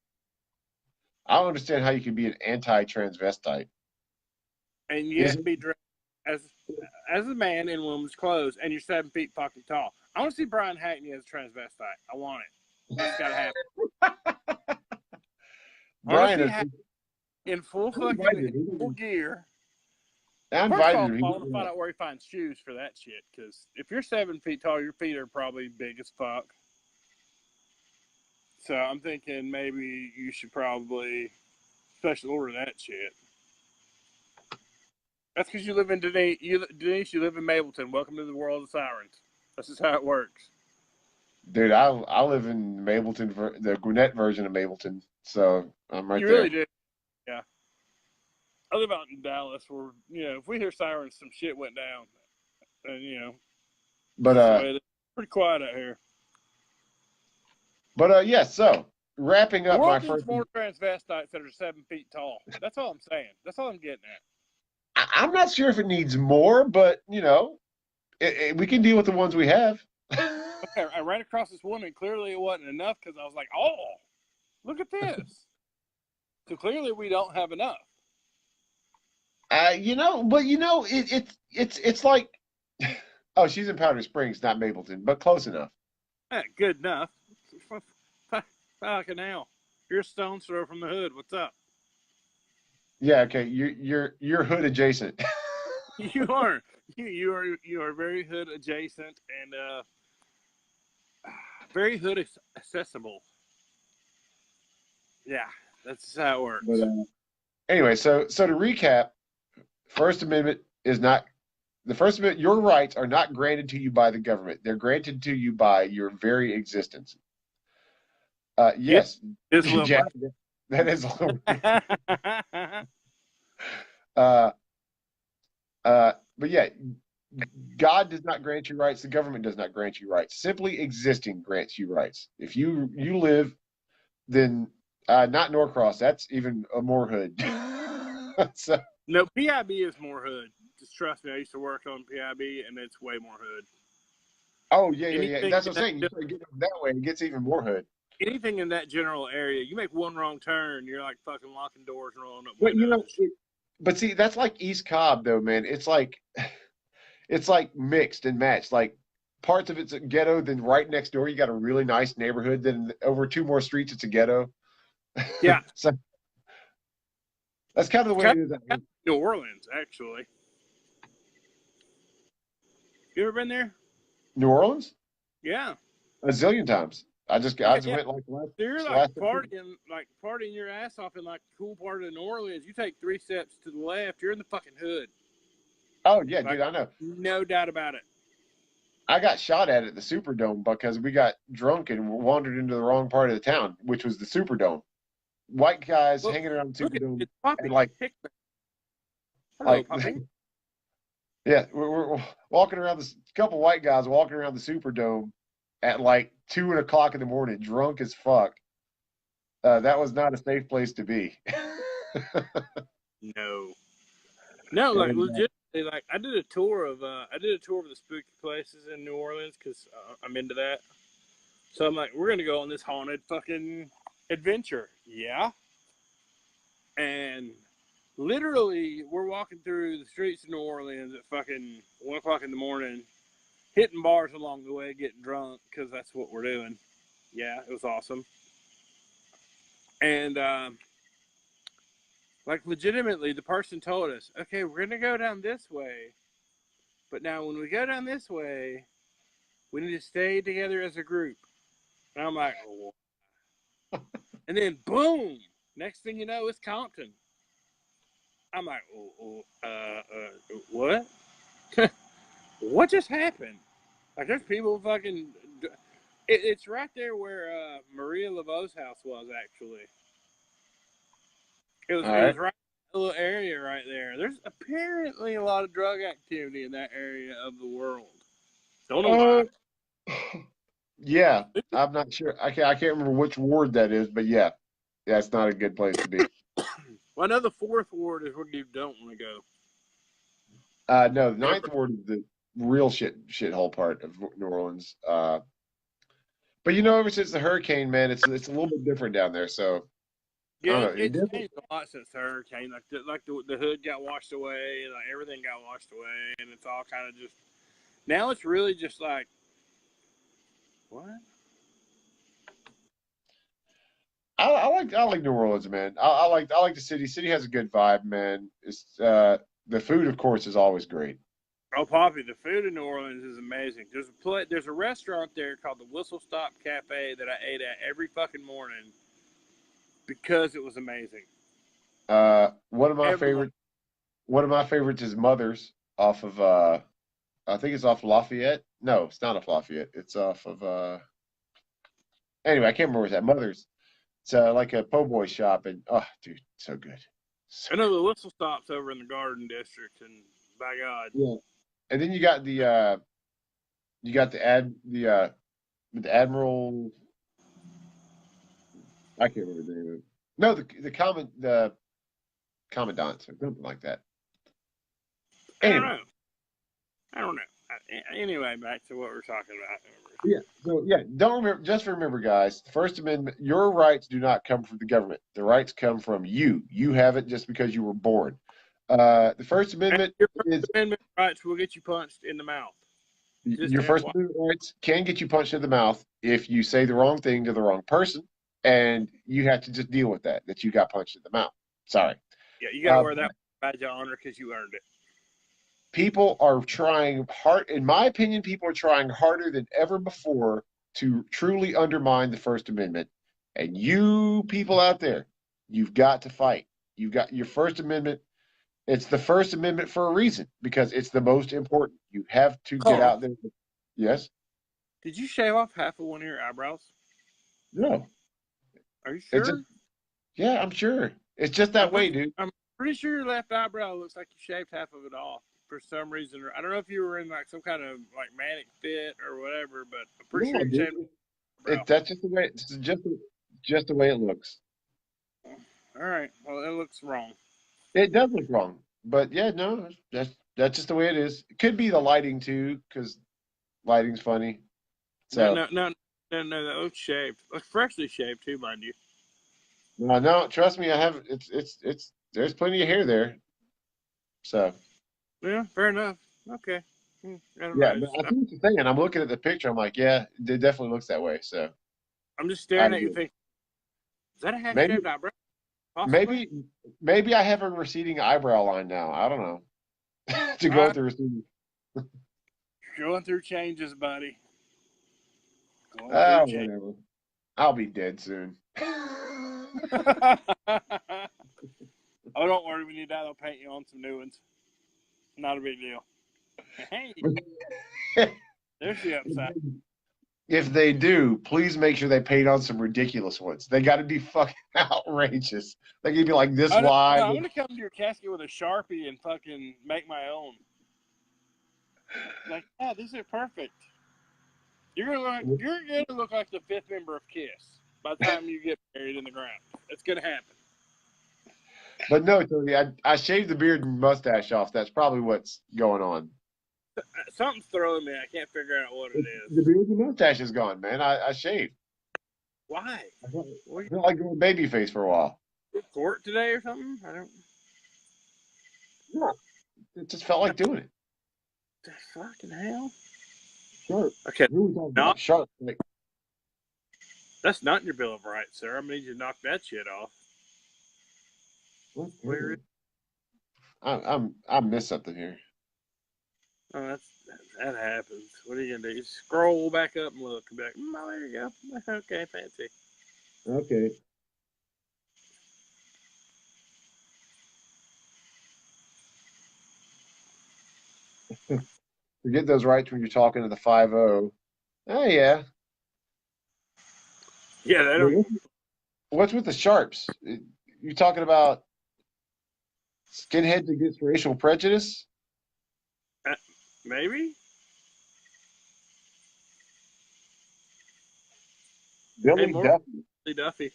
I don't understand how you can be an anti-transvestite. And Is yet it? be dressed as as a man in woman's clothes, and you're 7 feet fucking tall. I want to see Brian Hackney as a transvestite. I want it. It's gotta happen. I want to Brian see is. Hackney in full I invited fucking full him. gear. I First of invited all, him. I want to find out where he finds shoes for that shit. Because if you're 7 feet tall, your feet are probably big as fuck. So I'm thinking maybe you should probably special order that shit. That's because you live in Denise. Denise, you live in Mableton. Welcome to the world of sirens. That's just how it works. Dude, I live in Mableton, the Gwinnett version of Mableton, so I'm right You there. really do. Yeah. I live out in Dallas, where if we hear sirens, some shit went down, and But that's the way it is. Pretty quiet out here. yeah. So wrapping The up my world needs first, more transvestites that are 7 feet tall. That's all I'm saying. That's all I'm getting at. I'm not sure if it needs more, but we can deal with the ones we have. Okay, I ran across this woman. Clearly, it wasn't enough because I was like, "Oh, look at this." So clearly, we don't have enough. It's like, oh, she's in Powder Springs, not Mableton, but close enough. Good enough. Fucking hell. You're a stone's throw from the hood. What's up? Yeah, okay, you're hood adjacent. You are. You are very hood adjacent and very hood accessible. Yeah, that's how it works. But anyway, so to recap, First Amendment is not the First Amendment. Your rights are not granted to you by the government; they're granted to you by your very existence. Yes, It's a little Jack, that is a little. much. But yeah, God does not grant you rights. The government does not grant you rights. Simply existing grants you rights. If you live, then not Norcross. That's even a more hood. So, No, PIB is more hood. Just trust me. I used to work on PIB, and it's way more hood. oh yeah. Anything That's in what I'm saying. You start getting that way, it gets even more hood. anything in that general area, you make one wrong turn, you're like fucking locking doors and rolling up But windows. but see, that's like East Cobb though, man. It's like mixed and matched. Like parts of it's a ghetto, then right next door you got a really nice neighborhood. Then over two more streets it's a ghetto. Yeah. So that's kind of the way it is. New Orleans, actually. You ever been there? New Orleans? Yeah. A zillion times. I just Yeah. went like So you're last partying your ass off in like cool part of New Orleans. You take 3 steps to the left, you're in the fucking hood. Oh yeah, Like, dude, I know. no doubt about it. I got shot at the Superdome because we got drunk and wandered into the wrong part of the town, which was the Superdome. White guys hanging around the Superdome, It's Poppy. and like, Hello, Poppy. Yeah, we're walking around this couple white guys walking around the Superdome at like 2:00 in the morning, drunk as fuck. That was not a safe place to be. No, like legitimately, like I did a tour of the spooky places in New Orleans because I'm into that. So I'm like, we're gonna go on this haunted fucking adventure, yeah. And literally, we're walking through the streets of New Orleans at fucking 1:00 in the morning, hitting bars along the way, getting drunk because that's what we're doing. Yeah, it was awesome. And like legitimately, the person told us, okay, we're gonna go down this way, but now when we go down this way, we need to stay together as a group. And I'm like, oh. And then boom, next thing you know, it's Compton. I'm like, what? What just happened? Like, there's people fucking. It's right there where Maria Laveau's house was, actually. It was right in a little area right there. There's apparently a lot of drug activity in that area of the world. Don't know why. Yeah, I'm not sure. I can't remember which ward that is, but yeah, it's not a good place to be. Well, I know the 4th ward is where you don't want to go. No, the 9th ward is the real shithole part of New Orleans. But ever since the hurricane, man, it's a little bit different down there. So yeah, it's changed a lot since the hurricane. Like the hood got washed away, like everything got washed away, and it's all kind of just now. It's really just like what? I like New Orleans, man. I like the city. City has a good vibe, man. It's the food, of course, is always great. Oh, Poppy, the food in New Orleans is amazing. There's a restaurant there called the Whistle Stop Cafe that I ate at every fucking morning because it was amazing. One of my Every morning. favorite one of my favorites is Mother's off of I think it's off Lafayette. No, it's not off Lafayette. It's off of anyway, I can't remember what's that. Mother's. It's like a po' boy shop, and oh, dude, so good. So I know the Whistle Stop's over in the Garden District, and by God. yeah. And then you got the Admiral. I can't remember the name of it. No, the commandant or something like that. I don't Anyway, know. I don't know. Anyway, back to what we're talking about. yeah. So yeah, don't remember. Just remember, guys. The First Amendment. Your rights do not come from the government. The rights come from you. You have it just because you were born. The First And Amendment your is First Amendment rights will get you punched in the mouth. Just your First FYI. Amendment rights can get you punched in the mouth if you say the wrong thing to the wrong person, and you have to just deal with that you got punched in the mouth. Sorry. Yeah, you got to wear But that badge of honor because you earned it. people are trying hard, in my opinion, people are trying harder than ever before to truly undermine the First Amendment. And you people out there, you've got to fight. You've got your First Amendment. It's the First Amendment for a reason because it's the most important. You have to get Carl, out there. Yes? did you shave off half of one of your eyebrows? No. Are you It's sure? yeah, I'm sure. It's just that way, dude. I'm pretty sure your left eyebrow looks like you shaved half of it off for some reason. I don't know if you were in like some kind of like manic fit or whatever, but I'm pretty No, sure you dude. shaved your eyebrow. That's just the way. It's just the way it looks. All right. Well, it looks wrong. It does look wrong, but yeah, no, that's just the way it is. It could be the lighting too, because lighting's funny. No, So no, no, no, no. That looks shaved. Looks freshly shaved too, mind you. no, no, trust me, I have. It's. There's plenty of hair there. So Yeah, fair enough. Okay. I don't yeah, know. but I see what you're saying. I'm looking at the picture. I'm like, yeah, it definitely looks that way. So I'm just I staring at you, agree. thinking, is that a half Maybe, shaved eyebrow? Possibly. maybe, maybe I have a receding eyebrow line now. I don't know. To All go with right. the receding. Going through changes, buddy. Going through Oh, changes. whatever. I'll be dead soon. Oh, don't worry. When you die, they'll paint you on some new ones. Not a big deal. Hey, there's the upside. If they do, please make sure they paint on some ridiculous ones. They got to be fucking outrageous. They can be like this Oh, no, wide. I'm gonna come to your casket with a Sharpie and fucking make my own. Like, yeah, these are perfect. You're gonna look like the fifth member of Kiss by the time you get buried in the ground. It's gonna happen. But no, Tony, I shaved the beard and mustache off. That's probably what's going on. Something's throwing me. I can't figure out what it The is. beard and mustache is gone, man. I shaved. Why? I felt, Were I felt like going baby face for a while. you at court today or something? I don't. Yeah, it just felt like doing it. The fucking hell. Sharp. Okay, Who are we talking no, about? Sharp. Like, that's not in your Bill of Rights, sir. I'm gonna need you to knock that shit off. what? Where is? I missed something here. Oh, that happens. What are you gonna do? You scroll back up and look and be like, oh, there you go. Okay, fancy. Okay. Forget those rights when you're talking to the 5-0. Oh yeah. Yeah, they don't. What's with the sharps? You talking about skinheads against racial prejudice? Maybe. Hey, Billy more Duffy. Billy Duffy.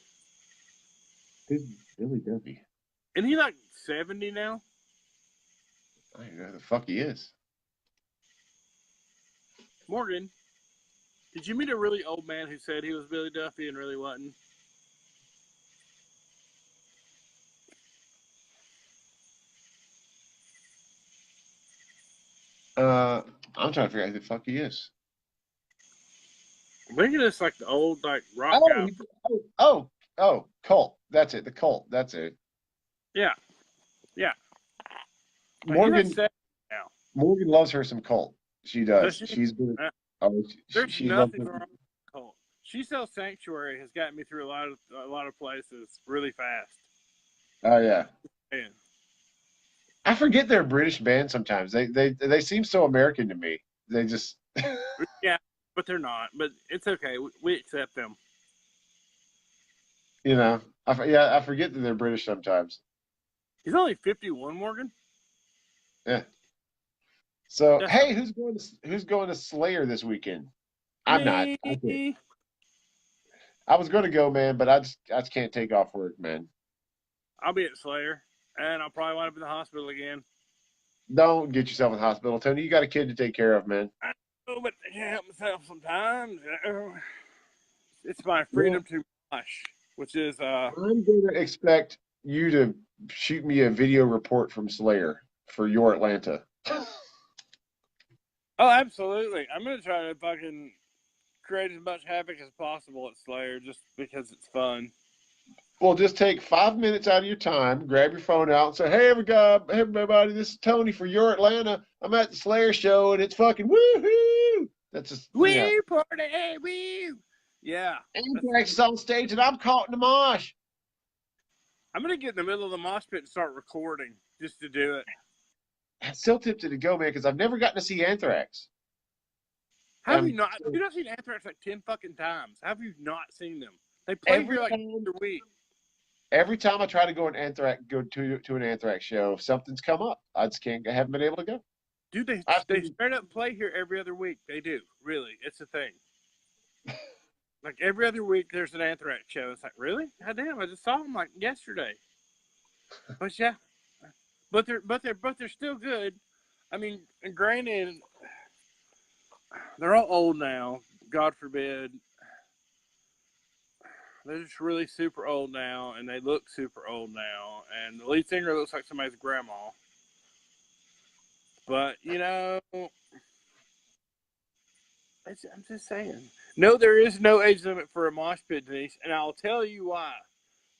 Who's Billy Duffy? Isn't he like 70 now? I don't know who the fuck he is. Morgan, did you meet a really old man who said he was Billy Duffy and really wasn't? I'm trying to figure out who the fuck he is. I'm thinking it's like the old like rock Oh, guy. Cult. That's it. The Cult. That's it. Yeah. Like, he's Morgan like 70 now. Morgan loves her some Colt. She Does does. she? She's been. Uh, Oh, there's she loves nothing it. wrong with Colt. She sells Sanctuary has gotten me through a lot of places really fast. Oh yeah. Man. I forget they're a British band sometimes. They seem so American to me. They just Yeah, but they're not. But it's okay. We accept them. you know. Yeah, I forget that they're British sometimes. He's only 51, Morgan. Yeah. So That's hey, who's going to Slayer this weekend? I'm not. me. I was going to go, man, but I just can't take off work, man. I'll be at Slayer, and I'll probably wind up in the hospital again. Don't get yourself in the hospital, Tony. You got a kid to take care of, man. I know, but I can't help myself sometimes. It's my Well, freedom to mosh, which is I'm going to expect you to shoot me a video report from Slayer for your Atlanta. oh, absolutely. I'm gonna try to fucking create as much havoc as possible at Slayer just because it's fun. Well, just take 5 minutes out of your time, grab your phone out, and say, "Hey, everybody, this is Tony for your Atlanta. I'm at the Slayer show, and it's fucking woohoo!" That's just, Wee party, wee. Yeah, Anthrax is on stage, and I'm caught in the mosh. I'm gonna get in the middle of the mosh pit and start recording just to do it. I'm still tempted to go, man, because I've never gotten to see Anthrax. How have you not? You've not seen Anthrax like 10 fucking times. How have you not seen them? They play every here like time, every week. every time I try to go to an Anthrax show, something's come up. I just can't. I haven't been able to go. Dude, they straight up play here every other week. They do. Really. It's a thing. Like every other week there's an Anthrax show. It's like, really? God damn, I just saw them like yesterday. But yeah. But they're still good. I mean, granted, they're all old now. God forbid. They're just really super old now, and they look super old now. And the lead singer looks like somebody's grandma. But I'm just saying. No, there is no age limit for a mosh pit, Denise, and I'll tell you why.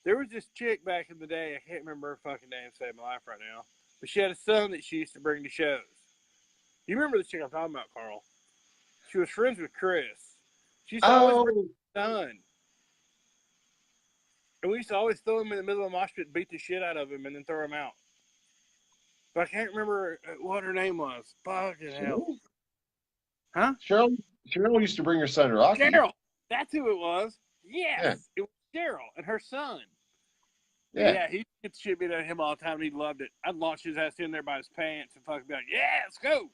There was this chick back in the day. I can't remember her fucking name to save my life right now, but she had a son that she used to bring to shows. You remember the chick I'm talking about, Carl? She was friends with Chris. She used to always bring Oh, her son. And we used to always throw him in the middle of the mosh pit and beat the shit out of him and then throw him out. But I can't remember what her name was. Fucking hell. Huh? Cheryl used to bring her son Rocky. Cheryl. That's who it was. Yes. Yeah, It was Cheryl and her son. But yeah. yeah, he gets shit beat out of him all the time and he loved it. I'd launch his ass in there by his pants and fucking be like, yeah, let's go.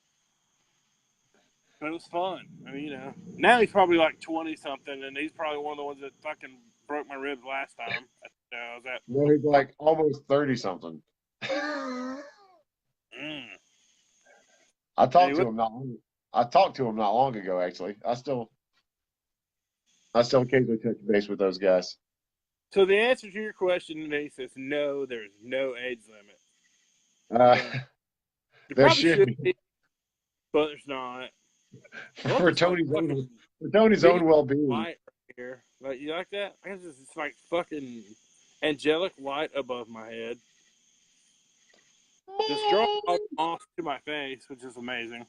But it was fun. I mean, now he's probably like 20 something and he's probably one of the ones that fucking broke my ribs last time. I was at. No, he's like almost 30 something. Mm. I talked Anyway, to him not. I talked to him not long ago. Actually, I still occasionally touch base with those guys. so the answer to your question, Denise, is no, there's no age limit. Uh, There there probably should should be be, but there's not. I love for this like Tony's fucking own well being. light right here. Like you like that? I guess it's like fucking angelic light above my head. Just drawing off to my face, which is amazing.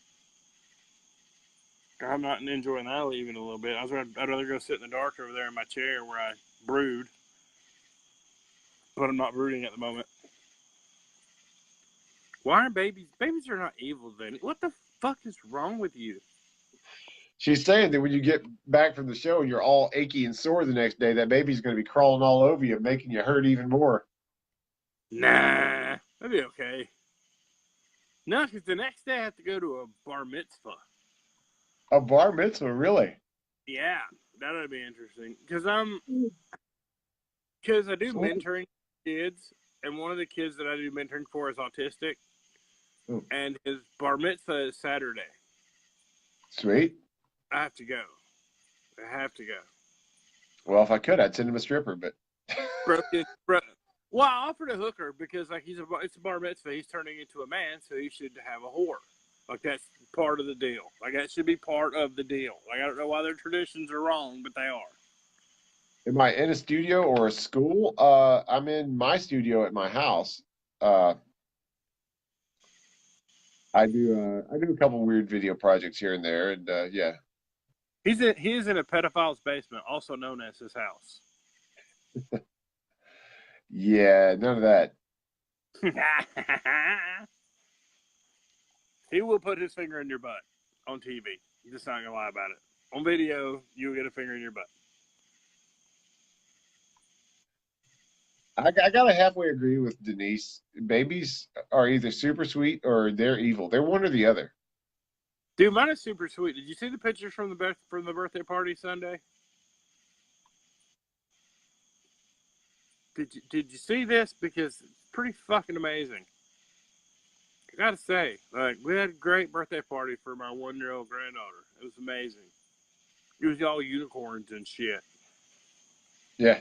I'm not enjoying that even a little bit. I'd rather go sit in the dark over there in my chair where I brood, but I'm not brooding at the moment. Why are babies? Babies are not evil, then. What the fuck is wrong with you? She's saying that when you get back from the show and you're all achy and sore the next day, that baby's going to be crawling all over you, making you hurt even more. Nah, that'd be okay. No, because the next day I have to go to a bar mitzvah. A bar mitzvah, really? Yeah, that'd be interesting. Because I do mentoring kids, and one of the kids that I do mentoring for is autistic, and his bar mitzvah is Saturday. Sweet. I have to go. Well, if I could, I'd send him a stripper, but Well, I offered a hooker because like it's a bar mitzvah. He's turning into a man, so he should have a whore. Like that's part of the deal. Like that should be part of the deal. Like I don't know why their traditions are wrong, but they are. am I in a studio or a school? I'm in my studio at my house. Uh, I do. I do a couple weird video projects here and there, and yeah. He is in a pedophile's basement, also known as his house. Yeah, none of that. He will put his finger in your butt on TV. I'm just not gonna lie about it. On video, you'll get a finger in your butt. I gotta halfway agree with Denise. Babies are either super sweet or they're evil. They're one or the other. Dude, mine is super sweet. Did you see the pictures from the birthday party Sunday? Did you see this? Because it's pretty fucking amazing. I gotta say, like, we had a great birthday party for my 1-year-old granddaughter. It was amazing. It was all unicorns and shit. Yeah.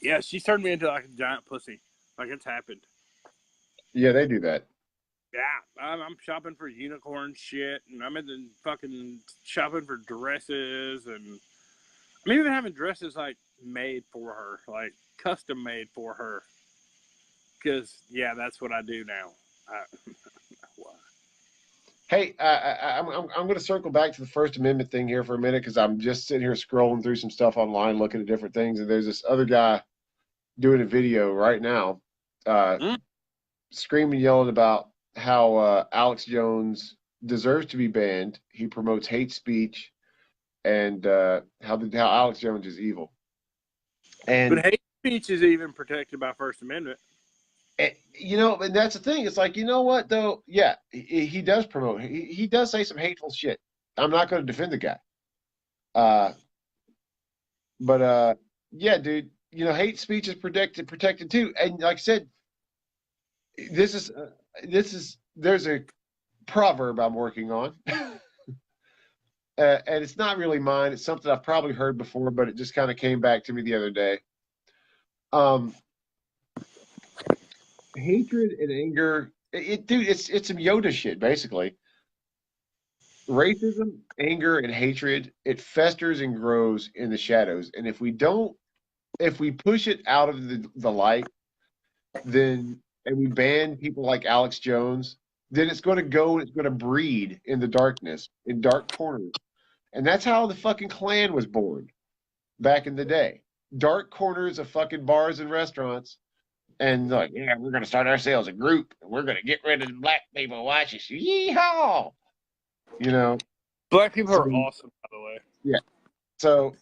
Yeah, she turned me into like a giant pussy. Like, it's happened. Yeah, they do that. Yeah, I'm shopping for unicorn shit, and I'm in the fucking shopping for dresses, and I'm even having dresses like made for her, like custom made for her. Because yeah, that's what I do now. I, Hey, I'm going to circle back to the First Amendment thing here for a minute because I'm just sitting here scrolling through some stuff online, looking at different things, and there's this other guy doing a video right now, uh, mm, screaming, yelling about how Alex Jones deserves to be banned. He promotes hate speech, and how Alex Jones is evil. but And hate speech is even protected by First Amendment. you know, and that's the thing. It's like, you know what though? Yeah, he does promote. He does say some hateful shit. I'm not going to defend the guy. Uh, but yeah, dude. You know, hate speech is protected too. And like I said, this is there's a proverb I'm working on, and it's not really mine. It's something I've probably heard before, but it just kind of came back to me the other day. Um, Hatred and anger, dude, it's some Yoda shit basically. Racism, anger, and hatred, it festers and grows in the shadows. And if we push it out of the light, then and we ban people like Alex Jones, then it's going to go and it's going to breed in the darkness, in dark corners. And that's how the fucking Klan was born back in the day. Dark corners of fucking bars and restaurants. And like, yeah, we're going to start ourselves a group and we're going to get rid of the black people. Watch us. Yeehaw! You know, Black people so are awesome, by the way. yeah. So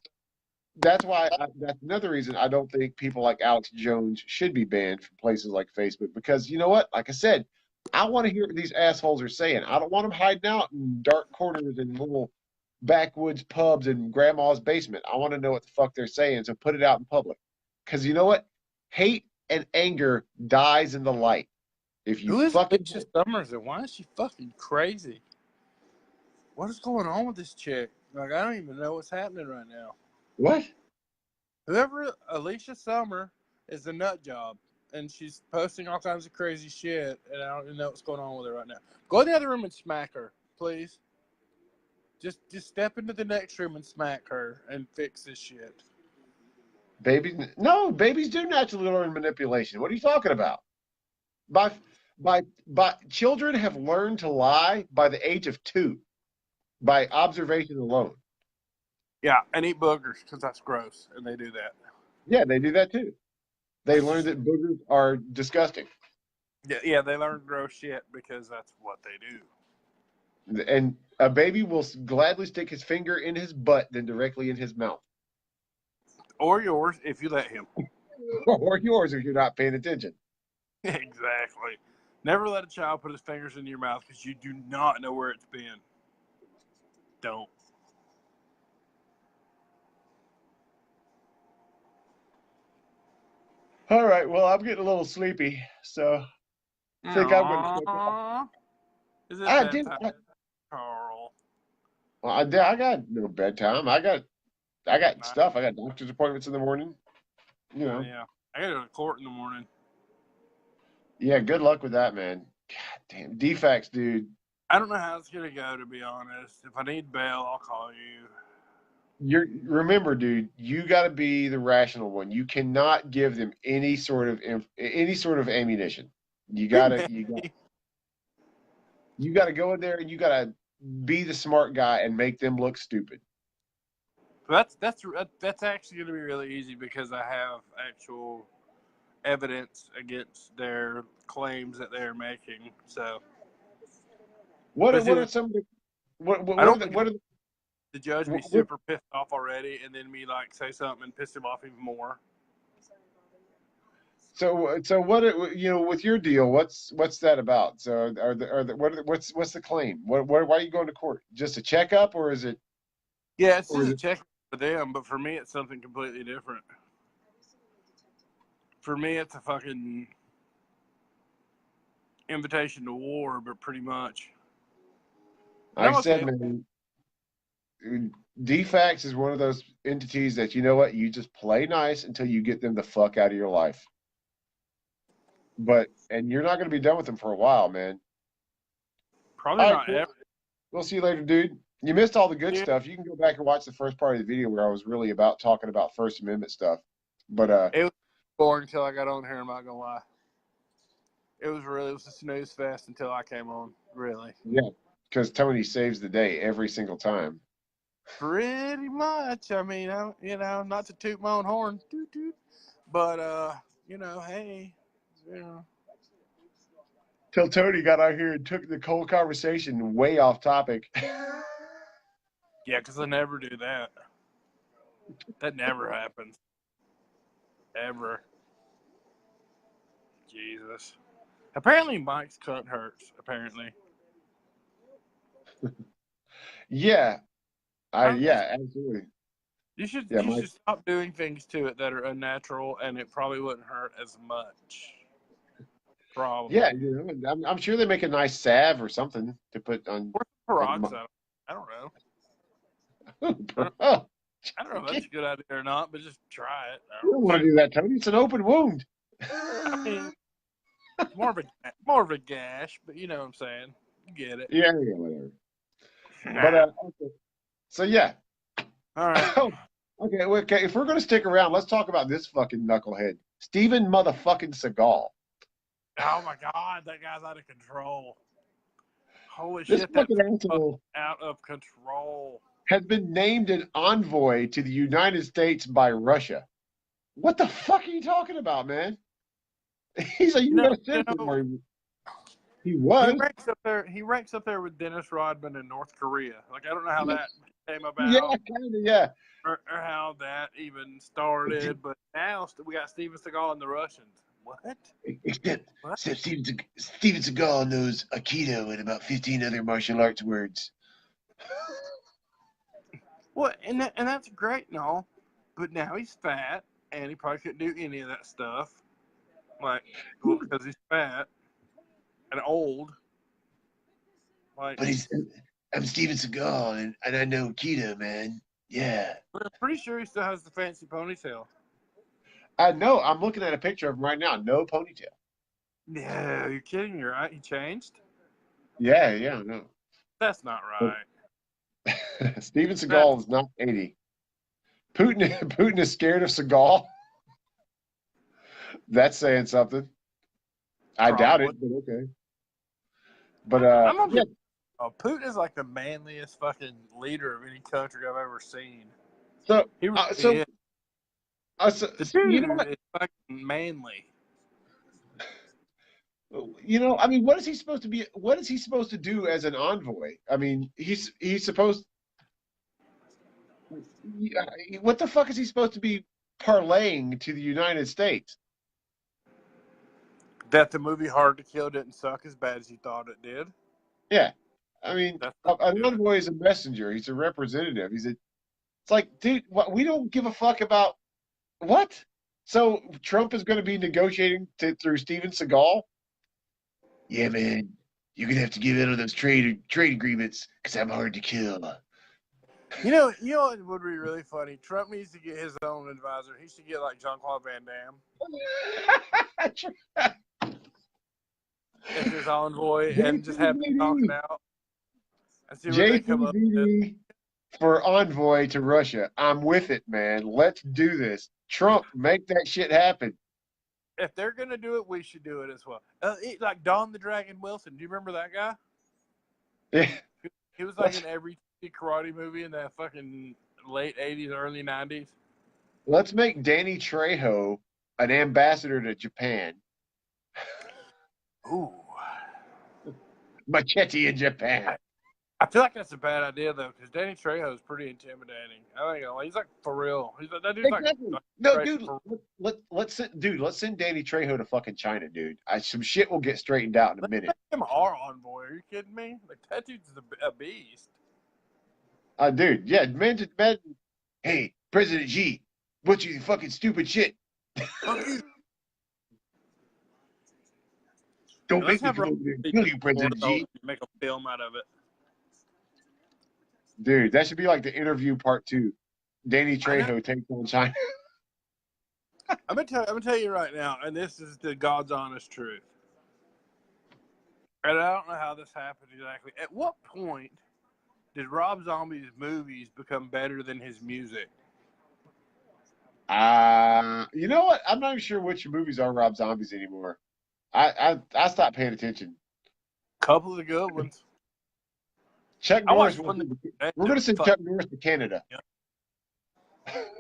that's why that's another reason I don't think people like Alex Jones should be banned from places like Facebook because you know what? Like I said, I want to hear what these assholes are saying. I don't want them hiding out in dark corners and little backwoods pubs in grandma's basement. I want to know what the fuck they're saying, so put it out in public. Because you know what? Hate and anger dies in the light. If you Who is fucking Alicia Summers and why is she fucking crazy? What is going on with this chick? Like, I don't even know what's happening right now. what? Whoever Alicia Summer is a nut job, and she's posting all kinds of crazy shit, and I don't even know what's going on with her right now. Go in the other room and smack her, please. Just step into the next room and smack her and fix this shit. Babies? No, babies do naturally learn manipulation. What are you talking about? By by children have learned to lie by the age of 2 by observation alone. Yeah, and eat boogers because that's gross, and they do that. Yeah, they do that too. They learn that boogers are disgusting. Yeah, they learn gross shit because that's what they do. And a baby will gladly stick his finger in his butt than directly in his mouth. Or yours if you let him. Or yours if you're not paying attention. Exactly. Never let a child put his fingers in your mouth because you do not know where it's been. Don't. All right, well, I'm getting a little sleepy, so I think I'm going to check out. Aww. Is it I did. bedtime, Carl? Well, I got no bedtime. I got stuff. I got doctor's appointments in the morning. You know. Yeah. I got to go to court in the morning. Yeah, good luck with that, man. God damn. Defects, dude. I don't know how it's going to go, to be honest. If I need bail, I'll call you. Remember, dude, you got to be the rational one. You cannot give them any sort of ammunition. You got to You got to go in there and you got to be the smart guy and make them look stupid. That's actually going to be really easy because I have actual evidence against their claims that they're making. So, What are, but what see, are some of the I what are don't the want what are the judge be what, super pissed off already, and then me like say something and piss him off even more. so what with your deal? What's that about? So what's the claim? Why are you going to court? Just a checkup, or is it Yeah, it's or just is a it? check for them, but for me, it's something completely different. For me, it's a fucking invitation to war, but pretty much. And I I'm said, okay. man, DFACS is one of those entities that you know what you just play nice until you get them the fuck out of your life. And you're not going to be done with them for a while, man. Probably All right, not cool. ever. We'll see you later, dude. You missed all the good Yeah, stuff. You can go back and watch the first part of the video where I was really about talking about First Amendment stuff. But it was boring until I got on here. I'm not gonna lie. It was a snooze fest until I came on. Really, yeah, because Tony saves the day every single time. pretty much. I mean, not to toot my own horn, toot toot, but hey, you know, Till Tony got out here and took the whole conversation way off topic. yeah, because I never do that. That never happens, ever. Jesus. Apparently, Mike's cut hurts. Apparently, Yeah, it's absolutely. You should Yeah, you should stop doing things to it that are unnatural, and it probably wouldn't hurt as much. yeah, Probably. I'm sure they make a nice salve or something to put Or on peroxide. I don't know. I don't, oh, I don't know if that's a good idea or not, but just try it. you don't want to do that, Tony. It's an open wound. I mean, it's more of a gash, but you know what I'm saying. You get it. Yeah, whatever. But Nah. okay. So yeah. All right. Okay. If we're gonna stick around, let's talk about this fucking knucklehead, Steven motherfucking Seagal. Oh my God, that guy's out of control. Holy This shit, that's fucking asshole out of control. has been named an envoy to the United States by Russia. What the fuck are you talking about, man? He's a You know, U.S. you citizen, know, or he he was. ranks up there. He ranks up there with Dennis Rodman in North Korea. Like I don't know how that came Yeah, about kind of, yeah. or how that even started, but now we got Steven Seagal and the Russians. What? Except, What? except Steven Seagal knows Aikido and about 15 other martial arts words. Well, and that's great and all, but now he's fat and he probably couldn't do any of that stuff, like because he's fat and old. Like, But I'm Steven Seagal, and I know Aikido, man. Yeah. but I'm pretty sure he still has the fancy ponytail. I know. I'm looking at a picture of him right now. No ponytail. No, you're kidding me, right? He changed? Yeah, no. That's not right. Steven That's Seagal is not 80. Putin is scared of Seagal. That's saying something. I doubt probably. it, but okay. But I'm gonna yeah. be. Oh, Putin is like the manliest fucking leader of any country I've ever seen. So He really so is. so The you know what? dude is fucking manly. I mean, what is he supposed to be? What is he supposed to do as an envoy? I mean, he's supposed. What the fuck is he supposed to be parlaying to the United States? That the movie Hard to Kill didn't suck as bad as you thought it did. Yeah, I mean, That's what an he's doing. envoy is a messenger. He's a representative. It's like, dude, we don't give a fuck about what. So Trump is going to be negotiating through Steven Seagal. Yeah, man, you're gonna have to give in on those trade agreements because I'm hard to kill. You know what would be really funny? Trump needs to get his own advisor. He should get like Jean-Claude Van Damme as his envoy and just have them talking out and see what they come up with. JPVD for envoy to Russia. I'm with it, man. Let's do this. Trump, make that shit happen. If they're gonna do it, we should do it as well. Like Don the Dragon Wilson. Do you remember that guy? Yeah, He was like let's in every karate movie in the fucking late '80s, early '90s. let's make Danny Trejo an ambassador to Japan. Ooh. Machete in Japan. I feel like that's a bad idea though, because Danny Trejo is pretty intimidating. I think he's like for real. He's like, that dude's Exactly. like No, straight dude. for Let's send Danny Trejo to fucking China, dude. Some shit will get straightened out in a Let's minute. make him our envoy. Are you kidding me? Like that dude's a beast. Dude, yeah, man. Hey, President Xi, what you fucking stupid shit? Fuck you. Don't Let's make me have come Rob over there and kill you, President Xi. make a film out of it. Dude, that should be like the interview part 2. Danny I know. Trejo takes on China. I'm gonna tell you right now, and this is the God's honest truth. And I don't know how this happened exactly. At what point did Rob Zombie's movies become better than his music? You know what? I'm not even sure which movies are Rob Zombies anymore. I stopped paying attention. Couple of the good ones. Chuck I Norris. watched one. We're going to send Chuck Norris to Canada. Yeah.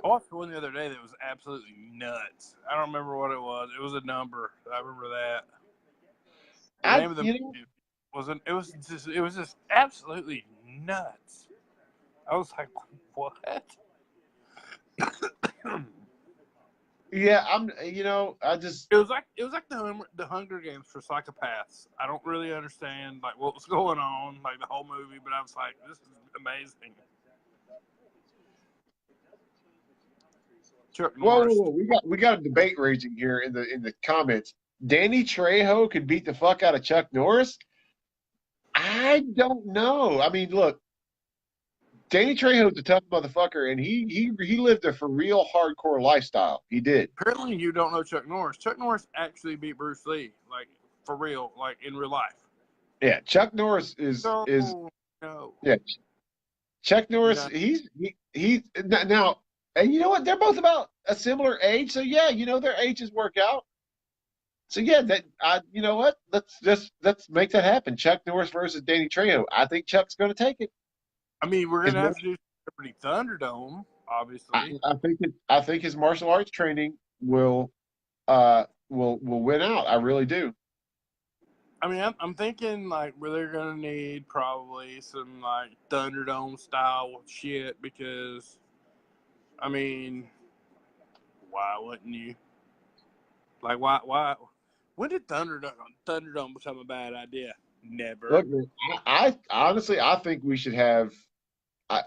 I watched one the other day that was absolutely nuts. I don't remember what it was. It was a number. I remember that. The name of the movie wasn't. It was just absolutely nuts. I was like, what? Yeah, I just. It was like the Hunger Games for psychopaths. I don't really understand like what was going on, like the whole movie, but I was like, this is amazing. Chuck Norris. Whoa. We got a debate raging here in the comments. Danny Trejo could beat the fuck out of Chuck Norris. I don't know. I mean, look, Danny Trejo's a tough motherfucker, and he lived a for real hardcore lifestyle. He did. Apparently, you don't know Chuck Norris. Chuck Norris actually beat Bruce Lee, like for real, like in real life. Yeah, Chuck Norris is no. yeah. Chuck Norris, No. he's now, and you know what? They're both about a similar age, so yeah, their ages work out. So yeah, you know what? Let's make that happen. Chuck Norris versus Danny Trejo. I think Chuck's going to take it. I mean, we're gonna have to do Celebrity Thunderdome, obviously. I think his martial arts training will win out. I really do. I mean, I'm thinking like where they're gonna need probably some like Thunderdome style shit because, I mean, why wouldn't you? Like, why? When did Thunderdome become a bad idea? Never. Look, man, I honestly I think we should have.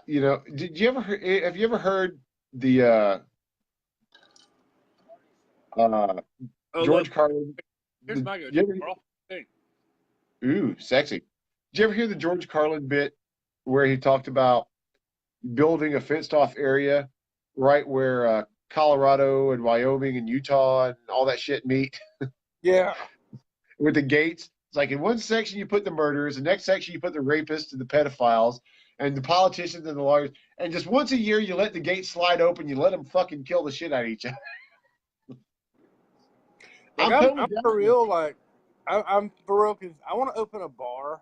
Did you ever have you ever heard the George Carlin? Here's my go-to. Ooh, sexy. Did you ever hear the George Carlin bit where he talked about building a fenced-off area right where Colorado and Wyoming and Utah and all that shit meet? Yeah. With the gates. It's like in one section you put the murderers, the next section you put the rapists and the pedophiles and the politicians and the lawyers. And just once a year you let the gates slide open, you let them fucking kill the shit out of each other. I'm for real, like, I'm for real because I want to open a bar.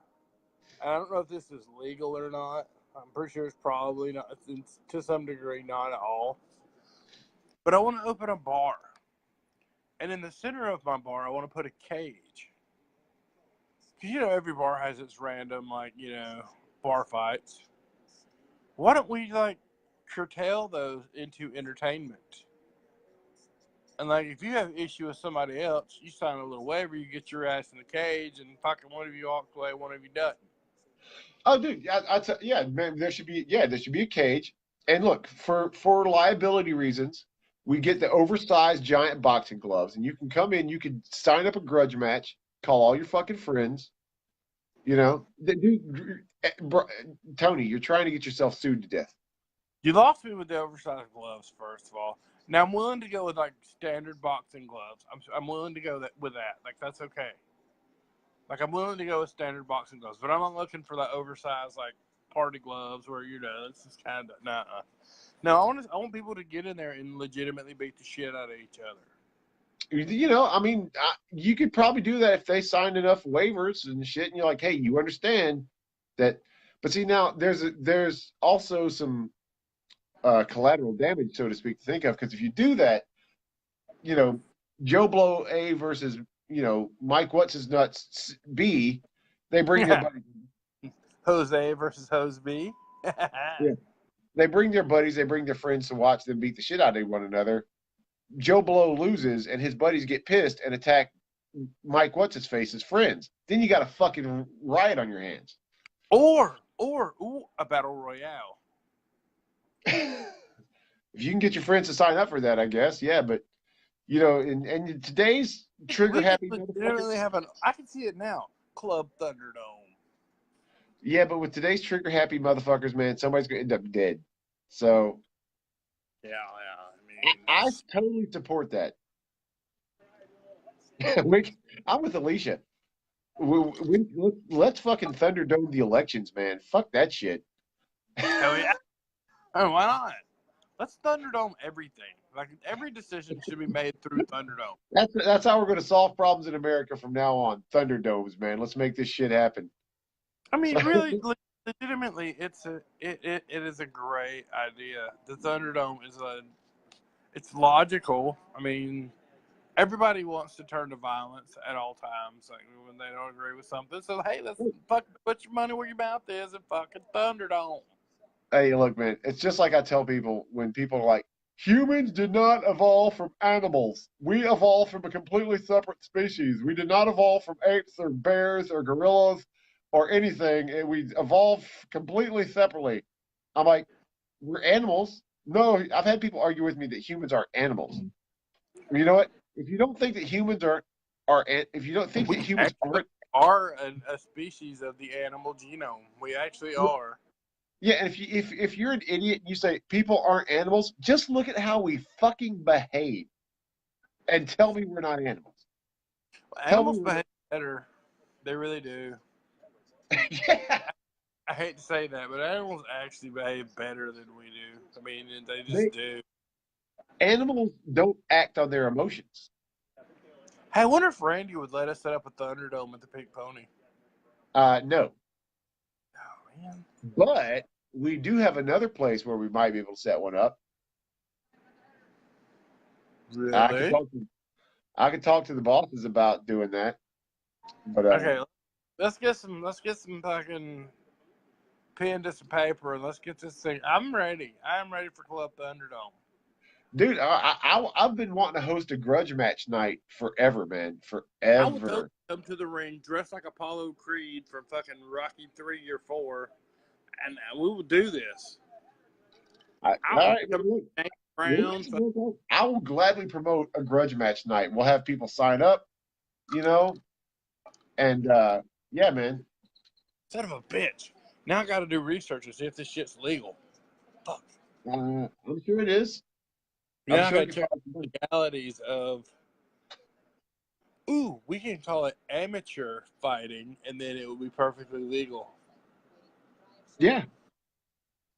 And I don't know if this is legal or not. I'm pretty sure it's probably not. It's to some degree, not at all. But I want to open a bar. And in the center of my bar, I want to put a cage. Because, every bar has its random, like, bar fights. Why don't we, like, curtail those into entertainment? And, like, if you have an issue with somebody else, you sign a little waiver, you get your ass in the cage, and fucking one of you walks away, one of you doesn't. Oh, dude, yeah, man, there should be a cage. And look, for liability reasons, we get the oversized giant boxing gloves, and you can come in, you can sign up a grudge match, call all your fucking friends. Dude, Tony, you're trying to get yourself sued to death. You lost me with the oversized gloves, first of all. Now I'm willing to go with like standard boxing gloves. I'm willing to go with that. Like that's okay. Like I'm willing to go with standard boxing gloves, but I'm not looking for that oversized like party gloves where this is kind of nah. No, I want people to get in there and legitimately beat the shit out of each other. I mean, you could probably do that if they signed enough waivers and shit, and you're like, hey, you understand That, but see now there's also some collateral damage, so to speak, to think of, because if you do that, you know, Joe Blow A versus, Mike What's His Nuts B, they bring their Yeah. buddies. Jose versus Jose B. Yeah. They bring their buddies, they bring their friends to watch them beat the shit out of one another. Joe Blow loses, and his buddies get pissed and attack Mike What's His Face's friends. Then you got a fucking riot on your hands. Or a battle royale. If you can get your friends to sign up for that, I guess, yeah. But in today's trigger happy Literally have I can see it now. Club Thunderdome. Yeah, but with today's trigger happy motherfuckers, man, somebody's gonna end up dead. So Yeah. I mean, I totally support that. I'm with Alicia. Let's fucking Thunderdome the elections, man. Fuck that shit. hell yeah. Oh, why not? Let's Thunderdome everything. Like every decision should be made through Thunderdome. That's how we're going to solve problems in America from now on. Thunderdomes, man. Let's make this shit happen. I mean, really, legitimately, it is a great idea. The Thunderdome it's logical. I mean, everybody wants to turn to violence at all times, like when they don't agree with something. So hey, let's put your money where your mouth is and fucking Thunderdome. Hey, look, man. It's just like I tell people when people are like, humans did not evolve from animals. We evolved from a completely separate species. We did not evolve from apes or bears or gorillas or anything. And we evolved completely separately. I'm like, we're animals. No, I've had people argue with me that humans are animals. You know what? If you don't think that humans if you don't think that humans are a species of the animal genome, we actually are. Yeah, and if you're an idiot and you say people aren't animals, just look at how we fucking behave, and tell me we're not animals. Well, animals behave better. They really do. Yeah. I hate to say that, but animals actually behave better than we do. I mean, they just do. Animals don't act on their emotions. Hey, I wonder if Randy would let us set up a Thunderdome at the Pink Pony. No. Oh, man. But we do have another place where we might be able to set one up. Really? I could talk to the bosses about doing that. But okay, let's get some fucking pen to some paper and let's get this thing. I'm ready. I'm ready for Club Thunderdome. Dude, I've been wanting to host a grudge match night forever, man. Forever. I would come to the ring dressed like Apollo Creed from fucking Rocky 3 or 4, and we will do this. I will gladly promote a grudge match night. We'll have people sign up, and yeah, man. Son of a bitch. Now I got to do research to see if this shit's legal. Fuck. I'm sure it is. Yeah, I got to check the legalities of. Ooh, we can call it amateur fighting, and then it will be perfectly legal. Yeah.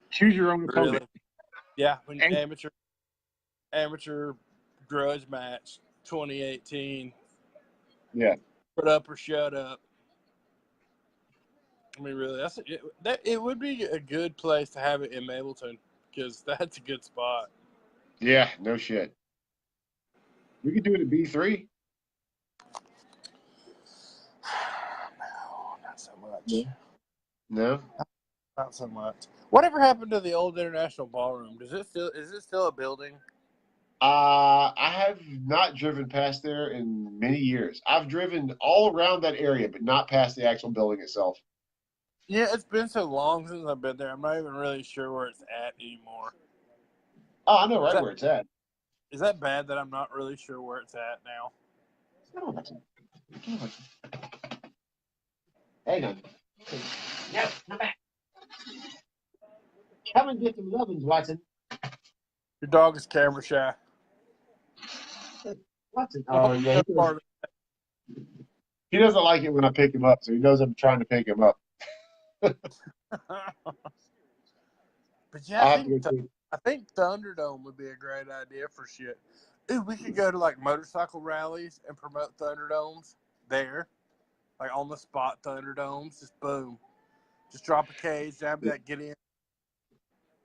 Choose your own opponent. Really? Yeah, when amateur grudge match 2018. Yeah. Put up or shut up. I mean, really, it would be a good place to have it in Mableton because that's a good spot. Yeah, no shit. We could do it at B3. No, not so much. No, not so much. Whatever happened to the old International Ballroom? Is it still a building? I have not driven past there in many years. I've driven all around that area, but not past the actual building itself. Yeah, it's been so long since I've been there. I'm not even really sure where it's at anymore. Oh, I know where it's at. Is that bad that I'm not really sure where it's at now? Hang on. No, come back. Come and get some lovin's, Watson. Your dog is camera shy. Watson. Oh, yeah. He doesn't like it when I pick him up, so he knows I'm trying to pick him up. But yeah, I think Thunderdome would be a great idea for shit. Dude, we could go to like motorcycle rallies and promote Thunderdomes there. Like on the spot Thunderdomes. Just boom. Just drop a cage, down, be like, get in.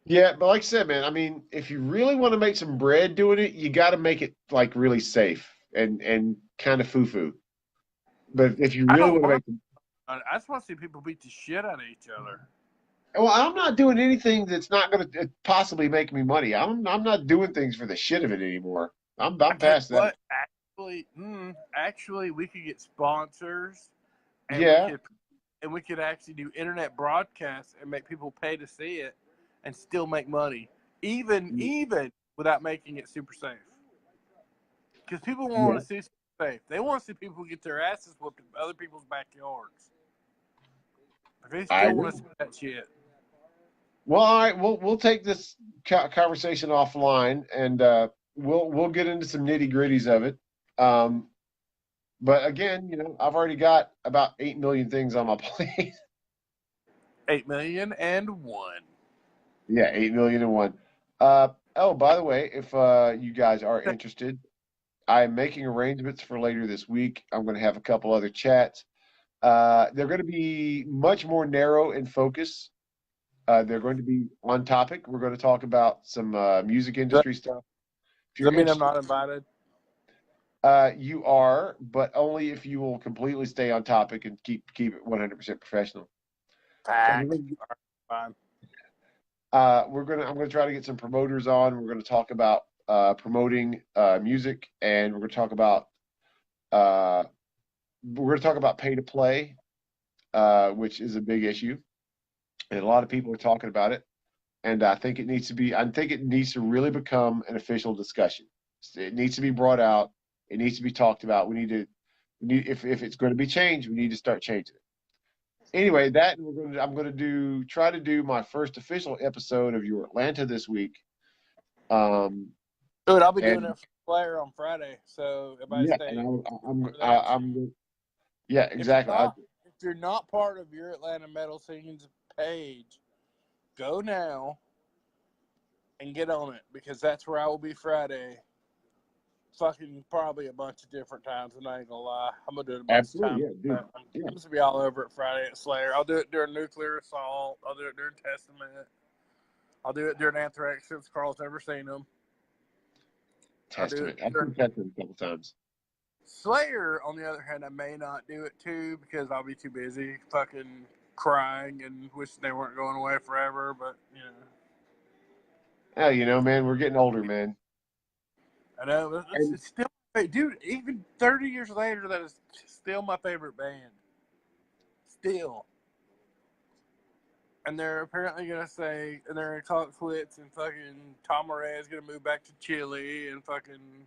Yeah, but like I said, man, I mean, if you really want to make some bread doing it, you got to make it like really safe and kind of foo-foo. But if you I really don't want to want. make them, I just want to see people beat the shit out of each other. well, I'm not doing anything that's not going to possibly make me money. I'm not doing things for the shit of it anymore. I I'm tell you past that. what, actually, we could get sponsors, and Yeah, we could actually do internet broadcasts and make people pay to see it, and still make money, even without making it super safe. Because people want yeah. to see super safe. They want to see people get their asses whooped in other people's backyards. But they I still want to agree. see that shit. Well, all right, we'll take this conversation offline, and we'll get into some nitty gritties of it. Um, but again, I've already got about 8 million things on my plate. 8,000,001. Yeah, 8 million and one. Oh, by the way, if you guys are interested, I'm making arrangements for later this week. I'm going to have a couple other chats. They're going to be much more narrow in focus. They're going to be on topic. We're going to talk about some music industry stuff. If Does you're that mean I'm interested, not invited? you are, but only if you will completely stay on topic and keep it 100% professional. Fact. Fine. I'm gonna try to get some promoters on. We're gonna talk about promoting music, and uh, we're gonna talk about pay to play, which is a big issue, and a lot of people are talking about it. And I think it needs to be. I think it needs to really become an official discussion. It needs to be brought out. It needs to be talked about. If it's going to be changed, we need to start changing it. Anyway, I'm going to try to do my first official episode of Your Atlanta this week. Dude, I'll be doing And it for Slayer on Friday, so everybody yeah, stay. and For that shit. yeah, If you're exactly. not, if you're not part of your Atlanta Metal Scenes page, go now and get on it, because that's where I will be Friday. Fucking probably a bunch of different times, and I ain't gonna lie, I'm gonna do it a bunch of Absolutely, times. yeah, dude. Yeah, I'm just gonna be all over it Friday at Slayer. I'll do it during Nuclear Assault. I'll do it during Testament. I'll do it during Anthrax since Carl's never seen them. I'll do it Testament. I've during seen Testament a couple times. Slayer. On the other hand, I may not do it too, because I'll be too busy fucking crying and wishing they weren't going away forever. But Oh, man, we're getting older, man. I know And it's still, hey, dude. Even 30 years later, that is still my favorite band. Still. And they're apparently gonna say, and they're gonna call it quits, and fucking Tom Araya is gonna move back to Chile and fucking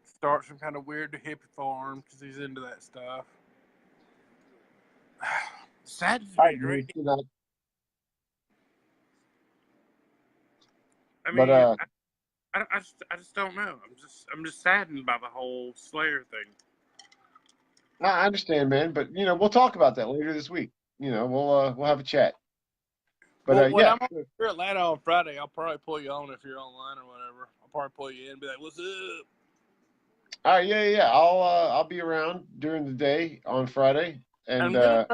start some kind of weird hippie farm because he's into that stuff. Saddens I me, agree. right? I But mean, I just don't know. I'm just saddened by the whole Slayer thing. I understand, man. But we'll talk about that later this week. We'll have a chat. But Well, when yeah. I'm over here in Atlanta on Friday, I'll probably pull you on if you're online or whatever. I'll probably pull you in and be like, "What's up?" All right, yeah. I'll be around during the day on Friday, and I'm gonna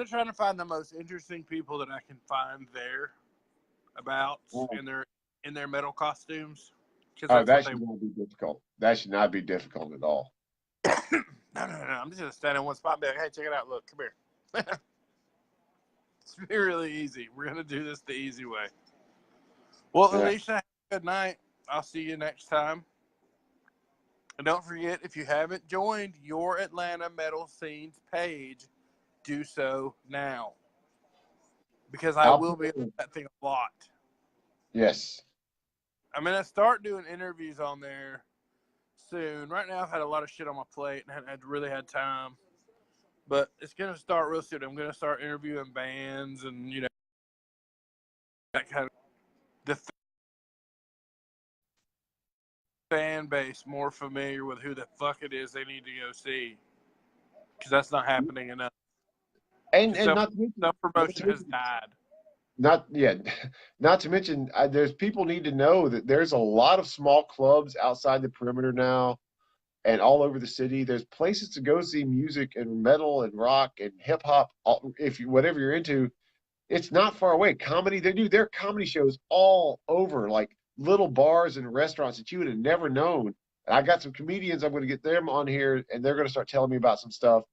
try to find the most interesting people that I can find there about in their metal costumes, because oh, that's what that they. should not be difficult. That should not be difficult at all. No. I'm just gonna stand in one spot and be like, "Hey, check it out. Look, come here." It's gonna be really easy. We're gonna do this the easy way. Well, Yeah. Alicia, have a good night. I'll see you next time. And don't forget, if you haven't joined your Atlanta Metal Scenes page, do so now, because I will be on that thing a lot. Yes. I'm gonna start doing interviews on there soon. Right now, I've had a lot of shit on my plate and haven't really had time. But it's gonna start real soon. I'm gonna start interviewing bands and that kind of the fan base more familiar with who the fuck it is they need to go see, because that's not happening enough. And Self promotion has died. not yeah, not to mention there's people need to know that there's a lot of small clubs outside the perimeter now and all over the city. There's places to go see music and metal and rock and hip hop. If you whatever you're into, it's not far away. Comedy, they do their comedy shows all over, like little bars and restaurants that you would have never known. And I got some comedians. I'm going to get them on here, and they're going to start telling me about some stuff.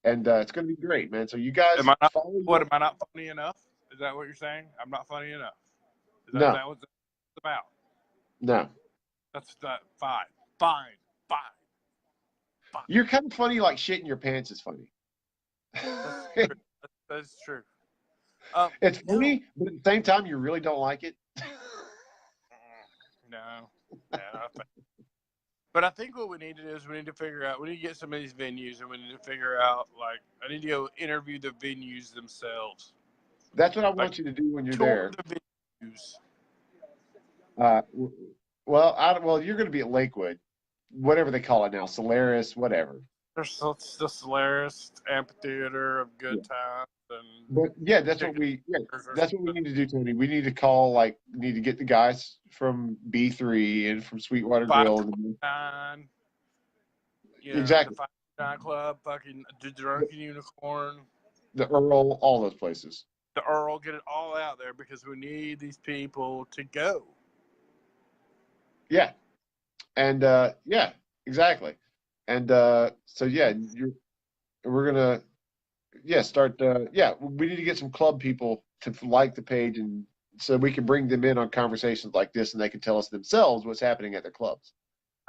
And it's going to be great, man. So you guys, Am I not funny enough? Is that what you're saying? I'm not funny enough. Is No. that what it's about? No. That's fine. Fine. You're kind of funny, like shit in your pants is funny. That's true. It's funny, but at the same time, you really don't like it. No. But I think what we need to do is we need to get some of these venues, and we need to figure out, like, I need to go interview the venues themselves. That's what I want you to do when you're there. The venues. Well, you're going to be at Lakewood, whatever they call it now, Solaris, whatever. There's the Solaris Amphitheater of Good Times, But yeah, that's what we need to do, Tony. We need to need to get the guys from B3 and from Sweetwater Grill. Exactly. The 5 Club, fucking the Drunken Unicorn, the Earl, all those places. The Earl, get it all out there because we need these people to go. Yeah, and yeah, exactly. And so yeah, we're gonna start. We need to get some club people to like the page, and so we can bring them in on conversations like this, and they can tell us themselves what's happening at their clubs.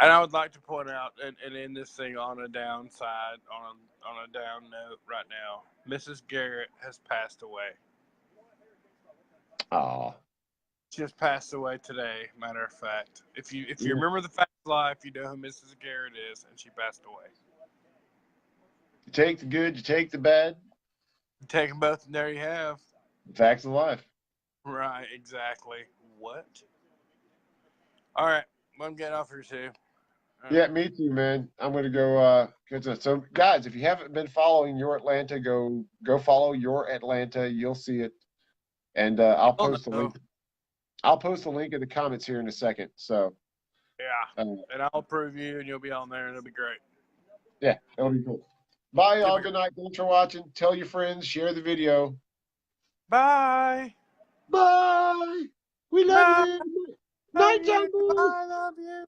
And I would like to point out, and end this thing on a downside, on a down note right now. Mrs. Garrett has passed away. Oh. Just passed away today, matter of fact. If you remember the Facts of Life, you know who Mrs. Garrett is, and she passed away. You take the good, you take the bad. You take them both, and there you have. Facts of Life. Right, exactly. What? All right, well, I'm getting off here too. Yeah, me too, man. I'm gonna go. So, guys, if you haven't been following Your Atlanta, go follow Your Atlanta. You'll see it, and I'll post the link. I'll post the link in the comments here in a second. So, yeah, and I'll approve you, and you'll be on there, and it'll be great. Yeah, that'll be cool. Bye, y'all. Good night. Thanks for watching. Tell your friends. Share the video. Bye. Bye. We love you. Night, John. I love you.